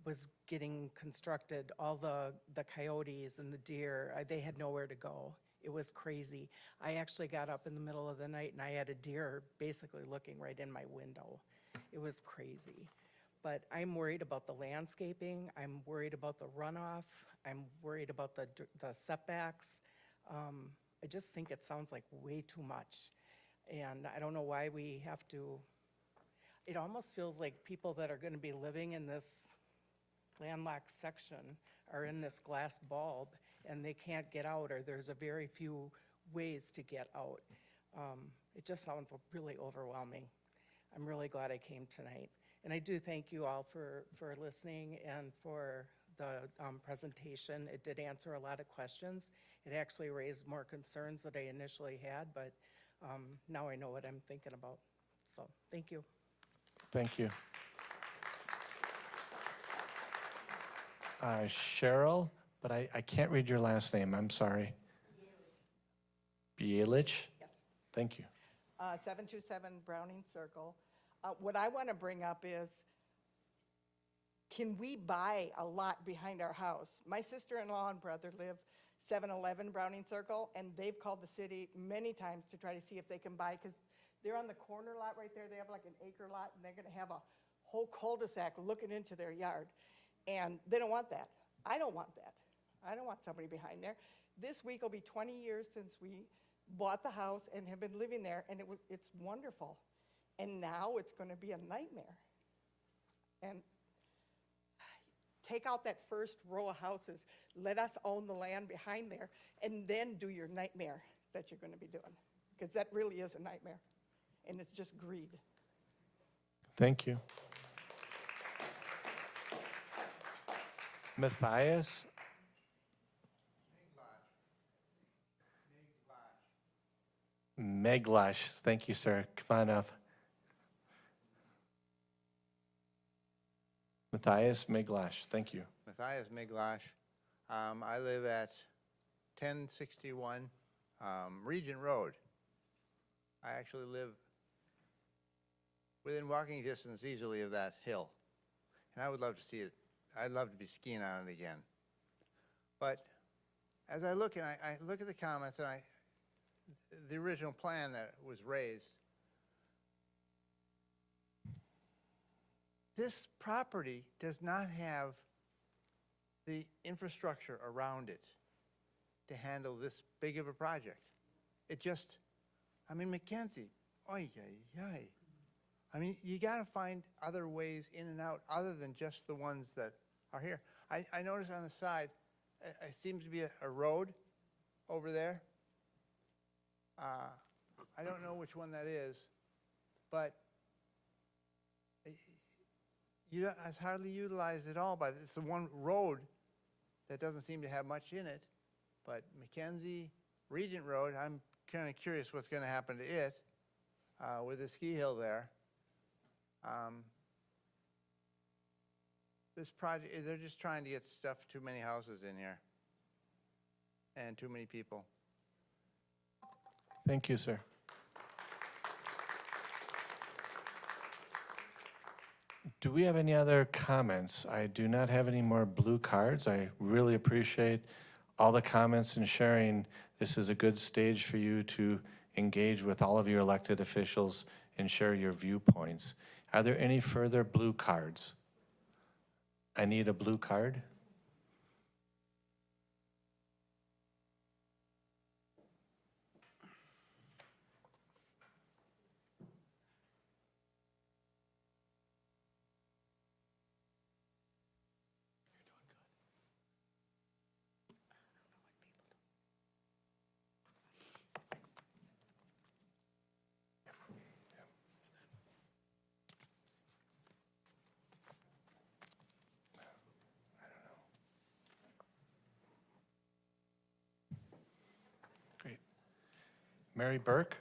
was getting constructed, all the coyotes and the deer, they had nowhere to go. It was crazy. I actually got up in the middle of the night and I had a deer basically looking right in my window. It was crazy. But I'm worried about the landscaping. I'm worried about the runoff. I'm worried about the setbacks. I just think it sounds like way too much. And I don't know why we have to, it almost feels like people that are going to be living in this landlocked section are in this glass bulb and they can't get out, or there's a very few ways to get out. It just sounds really overwhelming. I'm really glad I came tonight. And I do thank you all for listening and for the presentation. It did answer a lot of questions. It actually raised more concerns that I initially had, but now I know what I'm thinking about. So, thank you. Thank you. Cheryl, but I can't read your last name, I'm sorry. Bielich? Yes. Thank you. 727 Browning Circle. What I want to bring up is, can we buy a lot behind our house? My sister-in-law and brother live 711 Browning Circle, and they've called the city many times to try to see if they can buy, because they're on the corner lot right there. They have like an acre lot, and they're going to have a whole cul-de-sac looking into their yard. And they don't want that. I don't want that. I don't want somebody behind there. This week will be 20 years since we bought the house and have been living there, and it's wonderful. And now it's going to be a nightmare. And take out that first row of houses. Let us own the land behind there, and then do your nightmare that you're going to be doing, because that really is a nightmare, and it's just greed. Thank you. Matthias? Meglash, thank you, sir. Come on up. Matthias Meglash, thank you. Matthias Miglash. I live at 1061 Regent Road. I actually live within walking distance easily of that hill. And I would love to see it. I'd love to be skiing on it again. But as I look, and I look at the comments, and the original plan that was raised, this property does not have the infrastructure around it to handle this big of a project. It just, I mean, Mackenzie, oy, oy, oy. I mean, you got to find other ways in and out other than just the ones that are here. I noticed on the side, it seems to be a road over there. I don't know which one that is, but it's hardly utilized at all. But it's the one road that doesn't seem to have much in it. But Mackenzie Regent Road, I'm kind of curious what's going to happen to it with the ski hill there. This project, they're just trying to get stuff, too many houses in here and too many people. Thank you, sir. Do we have any other comments? I do not have any more blue cards. I really appreciate all the comments and sharing. This is a good stage for you to engage with all of your elected officials and share your viewpoints. Are there any further blue cards? I need a blue card. Mary Burke.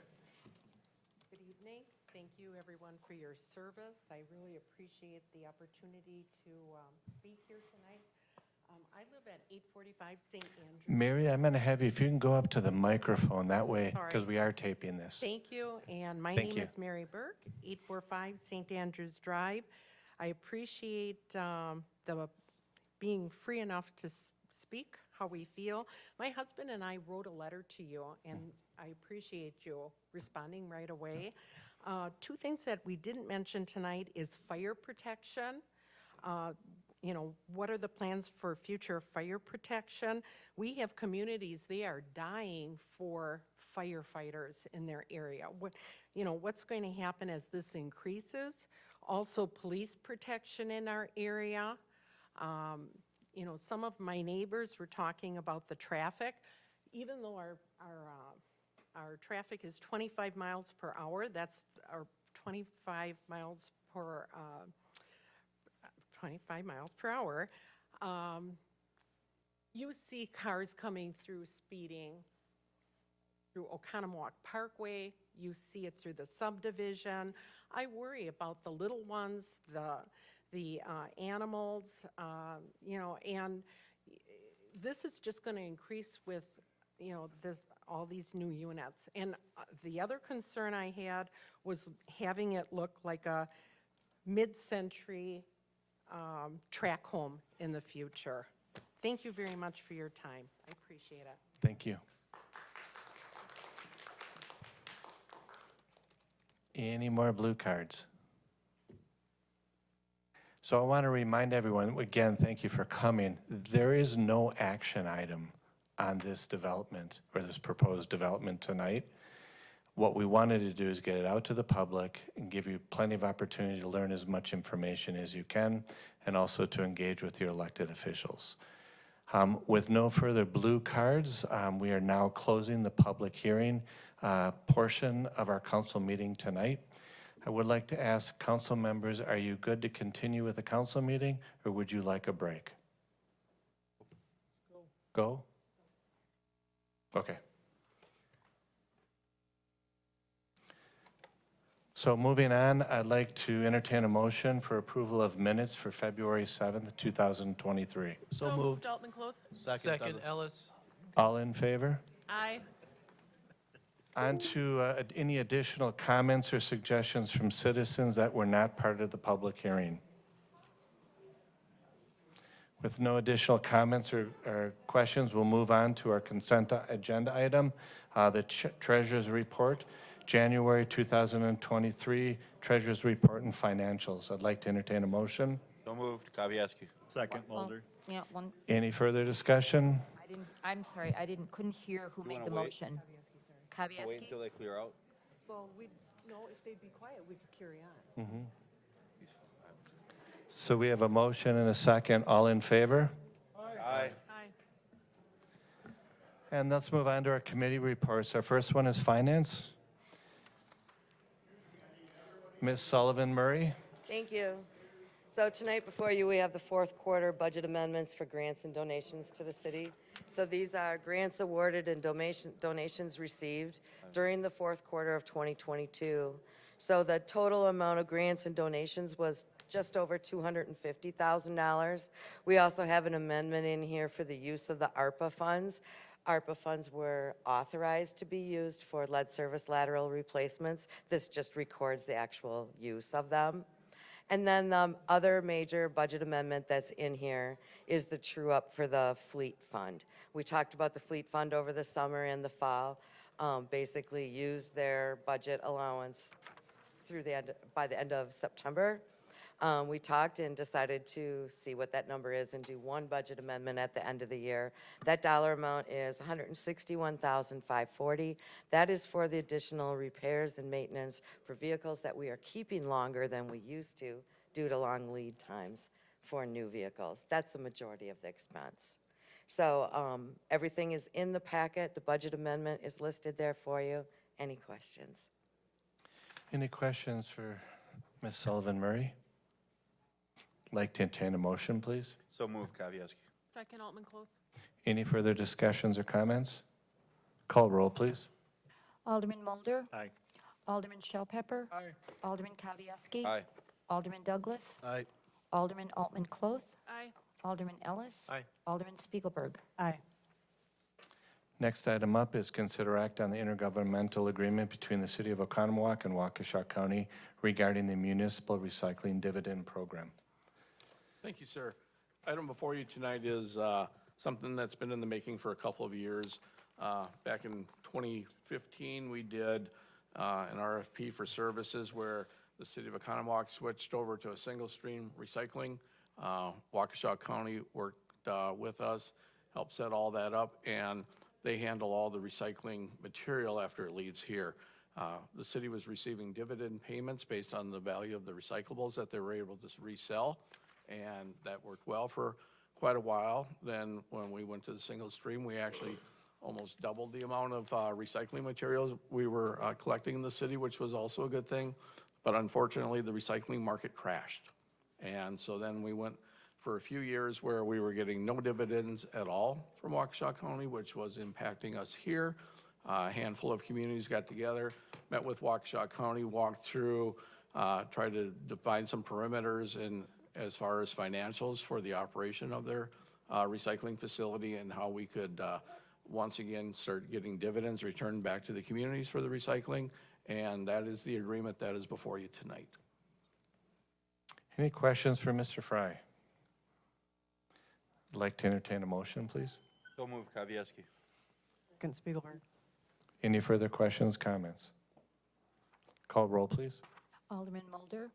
Good evening. Thank you, everyone, for your service. I really appreciate the opportunity to speak here tonight. I live at 845 St. Andrews. Mary, I'm going to have you, if you can go up to the microphone that way, Sorry. because we are taping this. Thank you, and my Thank name you. is Mary Burke, 845 St. Andrews Drive. I appreciate the being free enough to speak how we feel. My husband and I wrote a letter to you, and I appreciate you responding right away. Two things that we didn't mention tonight is fire protection. You know, what are the plans for future fire protection? We have communities, they are dying for firefighters in their area. What's going to happen as this increases? Also, police protection in our area. Some of my neighbors were talking about the traffic. Even though our traffic is 25 miles per hour, that's our 25 miles per hour. You see cars coming through speeding through Oconomowoc Parkway. You see it through the subdivision. I worry about the little ones, the animals, and this is just going to increase with, all these new units. And the other concern I had was having it look like a mid-century track home in the future. Thank you very much for your time. I appreciate it. Thank you. Any more blue cards? So I want to remind everyone, again, thank you for coming. There is no action item on this development or this proposed development tonight. What we wanted to do is get it out to the public and give you plenty of opportunity to learn as much information as you can, and also to engage with your elected officials. With no further blue cards, we are now closing the public hearing portion of our council meeting tonight. I would like to ask council members, are you good to continue with the council meeting, or would you like a break? Go? Okay. So moving on, I'd like to entertain a motion for approval of minutes for February 7th, 2023. So moved. Altman Cloth? Second, Ellis. All in favor? Aye. On to any additional comments or suggestions from citizens that were not part of the public hearing. With no additional comments or questions, we'll move on to our consent agenda item, the Treasurer's Report, January 2023 Treasurer's Report and Financials. I'd like to entertain a motion. So moved, Kavieski. Second, Mulder. Yeah, one, Any further discussion? I'm sorry, couldn't hear who made wanna the wait? motion. Wait Kavieski? until they clear out. Well, if they'd be quiet, we could carry on. So we have a motion and a second. All in favor? Aye. Aye. And let's move on to our committee reports. Our first one is Finance. Ms. Sullivan Murray. Thank you. So tonight before you, we have the fourth quarter budget amendments for grants and donations to the city. So these are grants awarded and donations received during the fourth quarter of 2022. So the total amount of grants and donations was just over $250,000. We also have an amendment in here for the use of the ARPA funds. ARPA funds were authorized to be used for lead service lateral replacements. This just records the actual use of them. And then the other major budget amendment that's in here is the true up for the fleet fund. We talked about the fleet fund over the summer and the fall. Basically used their budget allowance through by the end of September. We talked and decided to see what that number is and do one budget amendment at the end of the year. That dollar amount is $161,540. That is for the additional repairs and maintenance for vehicles that we are keeping longer than we used to due to long lead times for new vehicles. That's the majority of the expense. So everything is in the packet. The budget amendment is listed there for you. Any questions? Any questions for Ms. Sullivan Murray? Like to entertain a motion, please? So moved, Kavieski. Second, Altman Cloth? Any further discussions or comments? Call roll, please. Alderman Mulder? Aye. Alderman Shellpepper? Aye. Alderman Kavieski? Aye. Alderman Douglas? Aye. Alderman Altman Cloth? Aye. Alderman Ellis? Aye. Alderman Spiegelberg? Aye. Next item up is consider act on the intergovernmental agreement between the City of Oconomowoc and Waukesha County regarding the municipal recycling dividend program. Thank you, sir. Item before you tonight is something that's been in the making for a couple of years. Back in 2015, we did an RFP for services where the City of Oconomowoc switched over to a single stream recycling. Waukesha County worked with us, helped set all that up, and they handle all the recycling material after it leaves here. The city was receiving dividend payments based on the value of the recyclables that they were able to resell, and that worked well for quite a while. Then when we went to the single stream, we actually almost doubled the amount of recycling materials we were collecting in the city, which was also a good thing. But unfortunately, the recycling market crashed. And so then we went for a few years where we were getting no dividends at all from Waukesha County, which was impacting us here. A handful of communities got together, met with Waukesha County, walked through, tried to define some perimeters in as far as financials for the operation of their recycling facility and how we could once again start getting dividends returned back to the communities for the recycling. And that is the agreement that is before you tonight. Any questions for Mr. Fry? I'd like to entertain a motion, please. So move, Kavieski. Second Spiegelberg. Any further questions, comments? Call roll, please. Alderman Mulder?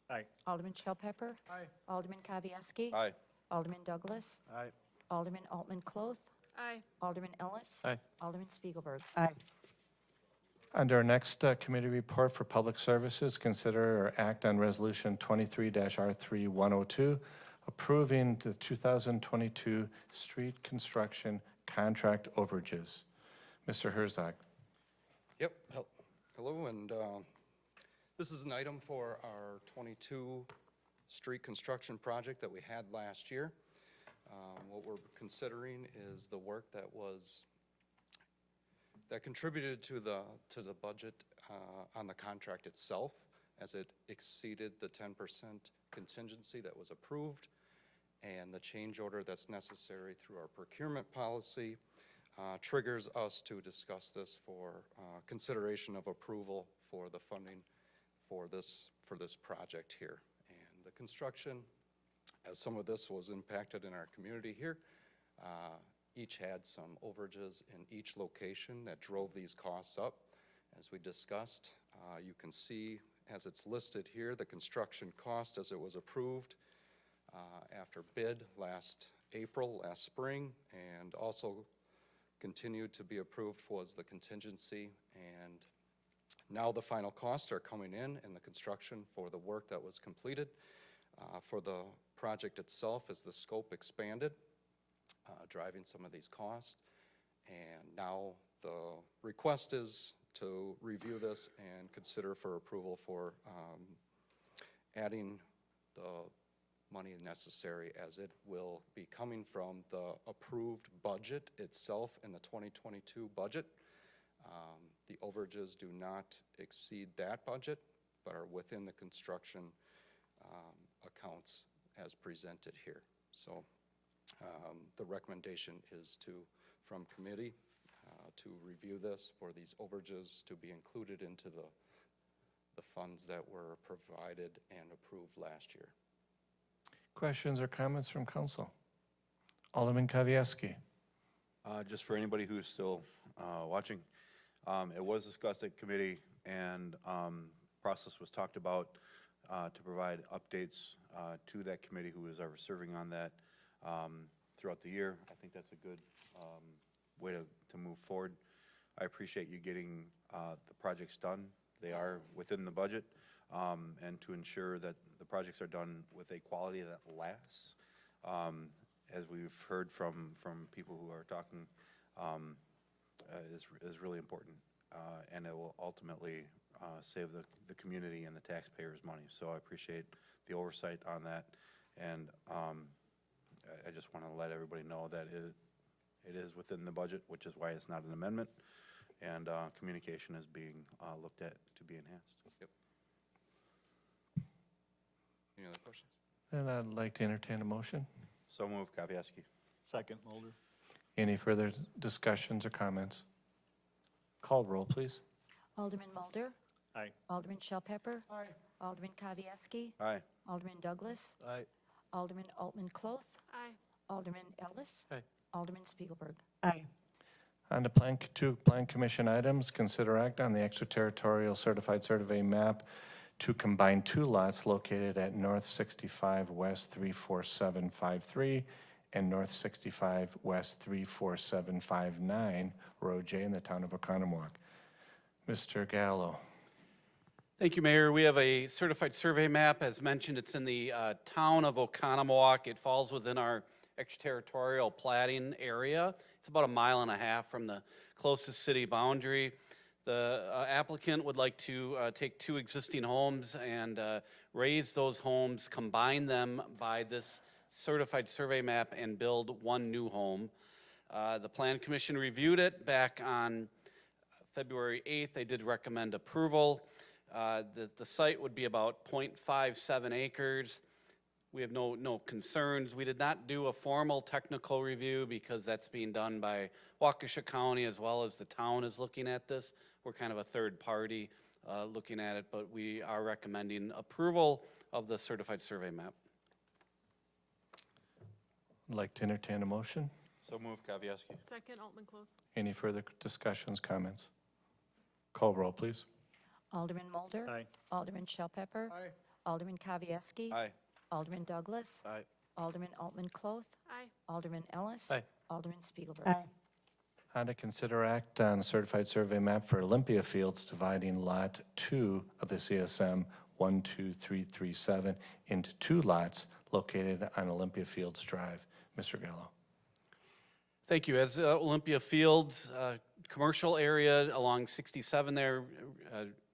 Aye. Alderman Shell Pepper? Aye. Alderman Kavieski? Aye. Alderman Douglas? Aye. Alderman Altman Cloth? Aye. Alderman Ellis? Aye. Alderman Spiegelberg? Aye. Under our next committee report for public services, consider or act on resolution 23-R3102, approving the 2022 street construction contract overages. Mr. Herzog. Yep, hello, and this is an item for our 22 street construction project that we had last year. What we're considering is the work that contributed to the budget on the contract itself, as it exceeded the 10% contingency that was approved, and the change order that's necessary through our procurement policy triggers us to discuss this for consideration of approval for the funding for this project here. And the construction, as some of this was impacted in our community here, each had some overages in each location that drove these costs up. As we discussed, you can see as it's listed here, the construction cost as it was approved after bid last spring, and also continued to be approved was the contingency. And now the final costs are coming in the construction for the work that was completed. For the project itself, as the scope expanded, driving some of these costs. And now the request is to review this and consider for approval for adding the money necessary, as it will be coming from the approved budget itself in the 2022 budget. The overages do not exceed that budget, but are within the construction accounts as presented here. So the recommendation is from committee to review this for these overages to be included into the funds that were provided and approved last year. Questions or comments from council? Alderman Kavieski. Just for anybody who's still watching, it was discussed at committee, and process was talked about to provide updates to that committee who is ever serving on that throughout the year. I think that's a good way to move forward. I appreciate you getting the projects done. They are within the budget, and to ensure that the projects are done with a quality that lasts. As we've heard from people who are talking, is really important, and it will ultimately save the community and the taxpayers' money. So I appreciate the oversight on that, and I just want to let everybody know that it is within the budget, which is why it's not an amendment, and communication is being looked at to be enhanced. Yep. Any other questions? And I'd like to entertain a motion. So move, Kavieski. Second, Mulder. Any further discussions or comments? Call roll, please. Alderman Mulder? Aye. Alderman Shell Pepper? Aye. Alderman Kavieski? Aye. Alderman Douglas? Aye. Alderman Altman Cloth? Aye. Alderman Ellis? Aye. Alderman Spiegelberg? Aye. On to Plan Commission items, consider act on the extraterritorial certified survey map to combine two lots located at North 65 West 34753 and North 65 West 34759 Road J in the town of Oconomowoc. Mr. Gallo. Thank you, Mayor. We have a certified survey map. As mentioned, it's in the town of Oconomowoc. It falls within our extraterritorial plating area. It's about 1.5 miles from the closest city boundary. The applicant would like to take 2 existing homes and raise those homes, combine them by this certified survey map, and build 1 new home. The Plan Commission reviewed it back on February 8th. They did recommend approval. The site would be about 0.57 acres. We have no concerns. We did not do a formal technical review because that's being done by Waukesha County, as well as the town is looking at this. We're kind of a third party looking at it, but we are recommending approval of the certified survey map. I'd like to entertain a motion. So move, Kavieski. Second, Altman Close. Any further discussions, comments? Call roll, please. Alderman Mulder? Aye. Alderman Shellpepper? Aye. Alderman Kavieski? Aye. Alderman Douglas? Aye. Alderman Altman Cloth? Aye. Alderman Ellis? Aye. Alderman Spiegelberg? Aye. On to consider act on a certified survey map for Olympia Fields, dividing Lot 2 of the CSM 12337 into 2 lots located on Olympia Fields Drive. Mr. Gallo. Thank you. As Olympia Fields, commercial area along 67 there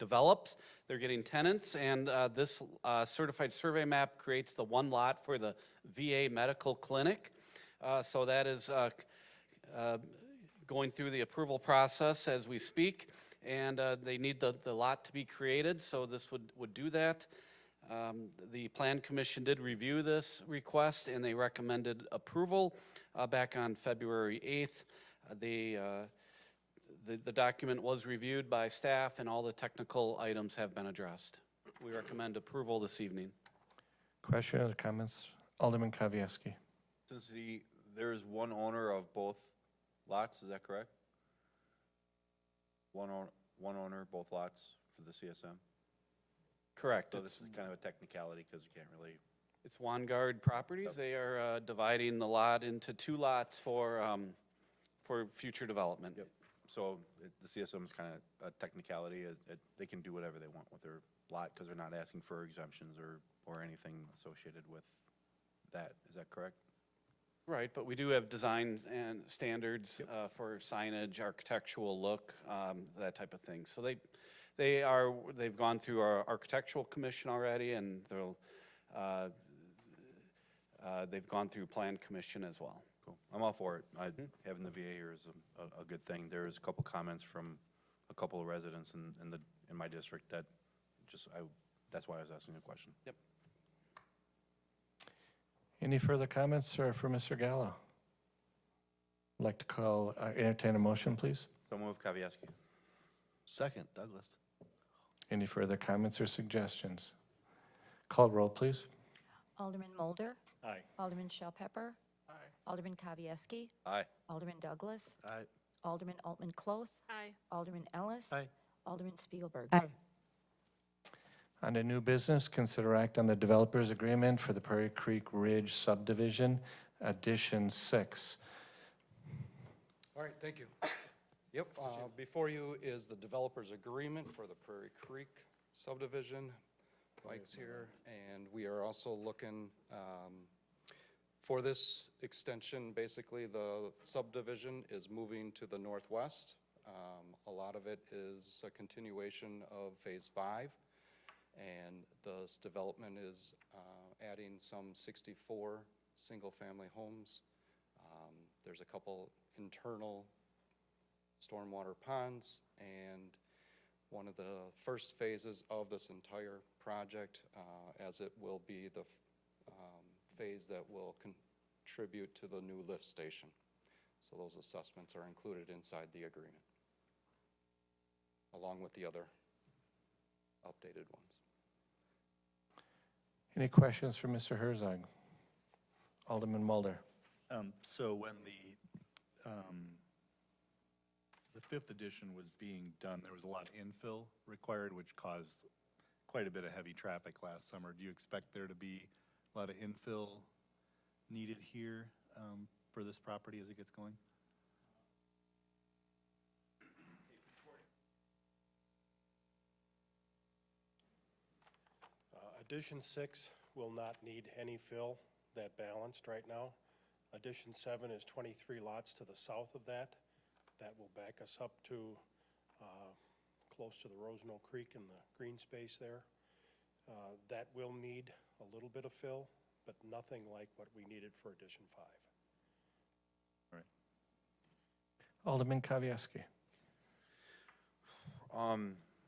develops, they're getting tenants, and this certified survey map creates the 1 lot for the VA medical clinic. So that is going through the approval process as we speak, and they need the lot to be created, so this would do that. The Plan Commission did review this request, and they recommended approval back on February 8th. The document was reviewed by staff, and all the technical items have been addressed. We recommend approval this evening. Questions or comments? Alderman Kavieski. Since there is 1 owner of both lots, is that correct? One owner, both lots for the CSM? Correct. So this is kind of a technicality because you can't really. It's Wangard Properties. They are dividing the lot into 2 lots for future development. Yep. So the CSM is kind of a technicality. They can do whatever they want with their lot because they're not asking for exemptions or anything associated with that. Is that correct? Right, but we do have design and standards for signage, architectural look, that type of thing. So they've gone through our architectural commission already, and they've gone through Plan Commission as well. Cool. I'm all for it. Having the VA here is a good thing. There's a couple comments from a couple of residents in my district that that's why I was asking the question. Yep. Any further comments for Mr. Gallo? I'd like to entertain a motion, please. So move, Kavieski. Second, Douglas. Any further comments or suggestions? Call roll, please. Alderman Mulder? Aye. Alderman Shellpepper? Aye. Alderman Kavieski? Aye. Alderman Douglas? Aye. Alderman Altman Cloth? Aye. Alderman Ellis? Aye. Alderman Spiegelberg? Aye. On to new business, consider act on the developer's agreement for the Prairie Creek Ridge subdivision, Addition 6. All right, thank you. Yep, before you is the developer's agreement for the Prairie Creek subdivision. Mike's here, and we are also looking for this extension. Basically, the subdivision is moving to the northwest. A lot of it is a continuation of Phase 5, and this development is adding some 64 single-family homes. There's a couple internal stormwater ponds, and one of the first phases of this entire project, as it will be the phase that will contribute to the new lift station. So those assessments are included inside the agreement, along with the other updated ones. Any questions for Mr. Herzog? Alderman Mulder. So when the 5th edition was being done, there was a lot of infill required, which caused quite a bit of heavy traffic last summer. Do you expect there to be a lot of infill needed here? for this property as it gets going? Addition 6 will not need any fill, that balanced right now. Addition 7 is 23 lots to the south of that. That will back us up to close to the Rosenow Creek and the green space there. That will need a little bit of fill, but nothing like what we needed for Addition 5. Alderman Kavieski.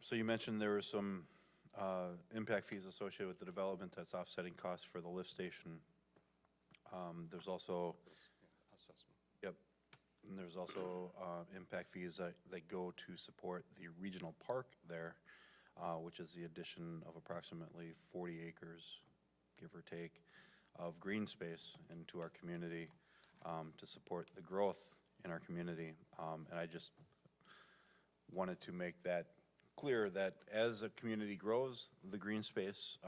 So you mentioned there were some impact fees associated with the development that's offsetting costs for the lift station. There's also, Assessment. yep, and there's also impact fees that go to support the regional park there, which is the addition of approximately 40 acres, give or take, of green space into our community to support the growth in our community. And I just wanted to make that clear that as a community grows, the green space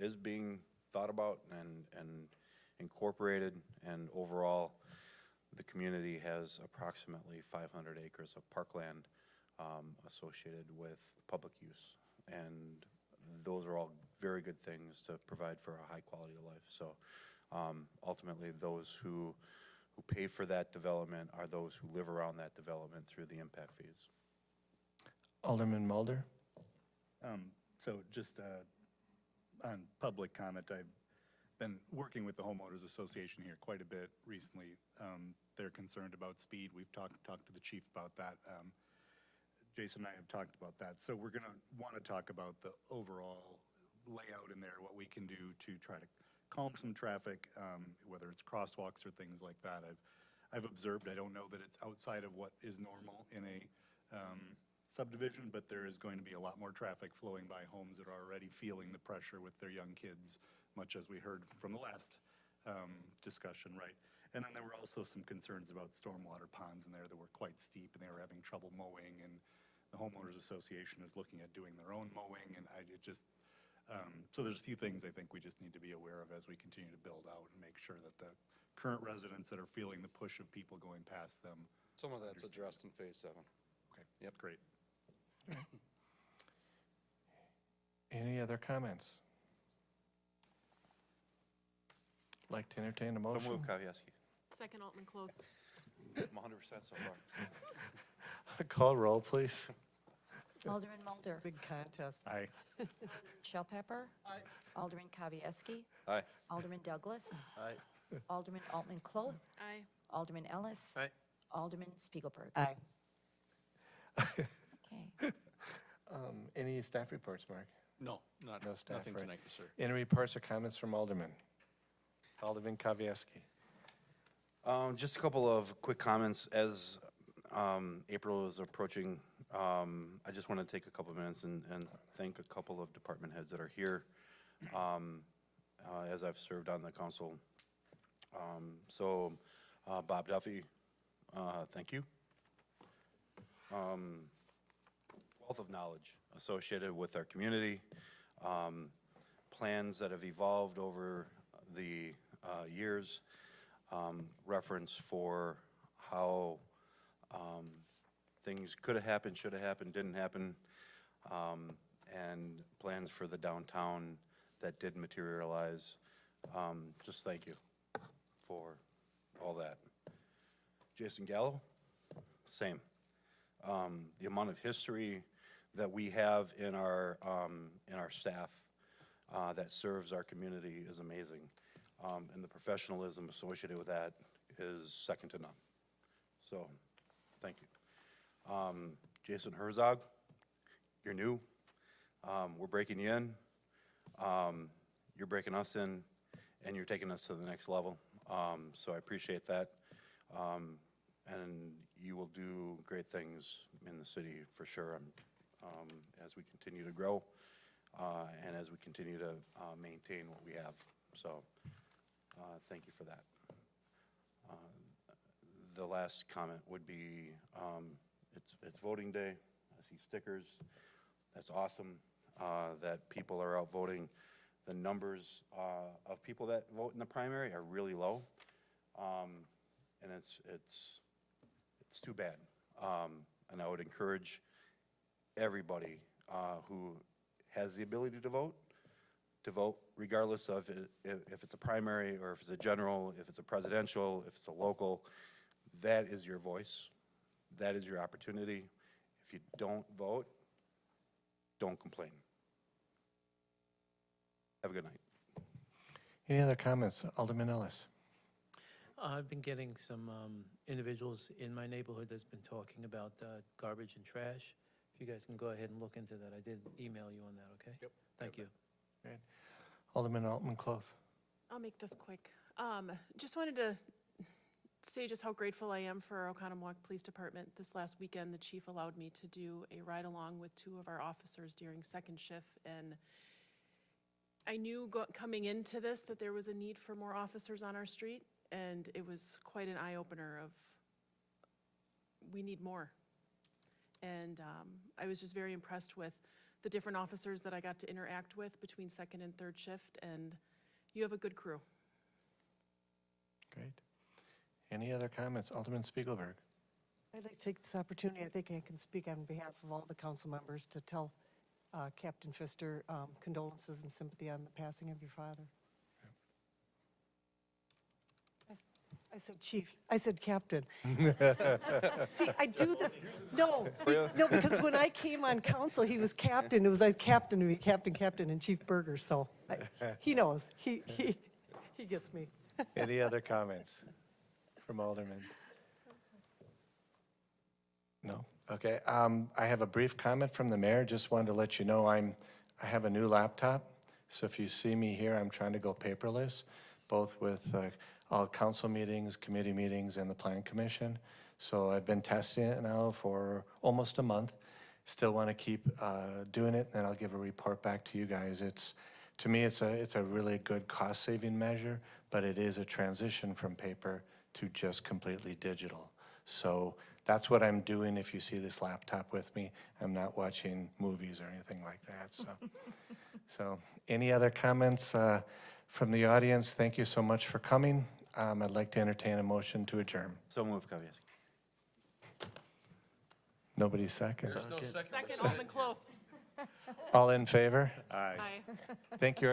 is being thought about and incorporated, and overall, the community has approximately 500 acres of parkland associated with public use. And those are all very good things to provide for a high quality of life. So ultimately, those who pay for that development are those who live around that development through the impact fees. Alderman Mulder. So just on public comment, I've been working with the homeowners association here quite a bit recently. They're concerned about speed. We've talked to the chief about that. Jason and I have talked about that. So we're going to want to talk about the overall layout in there, what we can do to try to calm some traffic, whether it's crosswalks or things like that. I've observed, I don't know that it's outside of what is normal in a subdivision, but there is going to be a lot more traffic flowing by homes that are already feeling the pressure with their young kids, much as we heard from the last discussion, right? And then there were also some concerns about stormwater ponds in there that were quite steep, and they were having trouble mowing, and the homeowners association is looking at doing their own mowing, and so there's a few things I think we just need to be aware of as we continue to build out and make sure that the current residents that are feeling the push of people going past them. Some of that's addressed in Phase 7. Okay. Yep. Great. Any other comments? Like to entertain a motion? Don't move, Kavieski. Second, Altman Cloth. I'm 100% so far. Call roll, please. Alderman Mulder. Big contest. Aye. Shellpepper. Alderman Kavieski. Aye. Alderman Douglas. Aye. Alderman Altman Cloth. Aye. Alderman Ellis. Aye. Alderman Spiegelberg. Aye. Okay. Any staff reports, Mark? No, No staff, nothing right. tonight, sir. Any reports or comments from Alderman? Alderman Kavieski. Just a couple of quick comments. As April is approaching, I just want to take a couple of minutes and thank a couple of department heads that are here as I've served on the council. Bob Duffy, thank you. Wealth of knowledge associated with our community, plans that have evolved over the years, reference for how things could have happened, should have happened, didn't happen, and plans for the downtown that did materialize. Just thank you for all that. Jason Gallo, same. The amount of history that we have in our staff that serves our community is amazing. And the professionalism associated with that is second to none. So, thank you. Jason Herzog, you're new. We're breaking you in. You're breaking us in, and you're taking us to the next level. So I appreciate that. And you will do great things in the city for sure, as we continue to grow and as we continue to maintain what we have. So thank you for that. The last comment would be, it's voting day. I see stickers. That's awesome that people are out voting. The numbers of people that vote in the primary are really low. And it's too bad. And I would encourage everybody who has the ability to vote regardless of if it's a primary or if it's a general, if it's a presidential, if it's a local. That is your voice. That is your opportunity. If you don't vote, don't complain. Have a good night. Any other comments? Alderman Ellis. I've been getting some individuals in my neighborhood that's been talking about garbage and trash. If you guys can go ahead and look into that. I did email you on that, okay? Yep. Thank you. Great. Alderman Altman-Cloth. I'll make this quick. Just wanted to say just how grateful I am for our Oconomowoc Police Department. This last weekend, the chief allowed me to do a ride-along with 2 of our officers during second shift, and I knew coming into this that there was a need for more officers on our street, and it was quite an eye-opener of, we need more. And I was just very impressed with the different officers that I got to interact with between second and third shift, and you have a good crew. Great. Any other comments? Alderman Spiegelberg. I'd like to take this opportunity, I think I can speak on behalf of all the council members, to tell Captain Pfister condolences and sympathy on the passing of your father. I said chief, I said captain. See, I do this, no, because when I came on council, he was captain, it was like captain to me, captain, and Chief Berger, so he knows, he gets me. Any other comments from Alderman? No? Okay. I have a brief comment from the mayor. Just wanted to let you know I have a new laptop. So if you see me here, I'm trying to go paperless, both with all council meetings, committee meetings, and the plan commission. So I've been testing it now for almost a month. Still want to keep doing it, and then I'll give a report back to you guys. To me, it's a really good cost-saving measure, but it is a transition from paper to just completely digital. So that's what I'm doing. If you see this laptop with me, I'm not watching movies or anything like that. So any other comments from the audience? Thank you so much for coming. I'd like to entertain a motion to adjourn. So move, Kavieski. Nobody second? There's no second. Second, Alderman Cloth. All in favor? Aye. Thank you.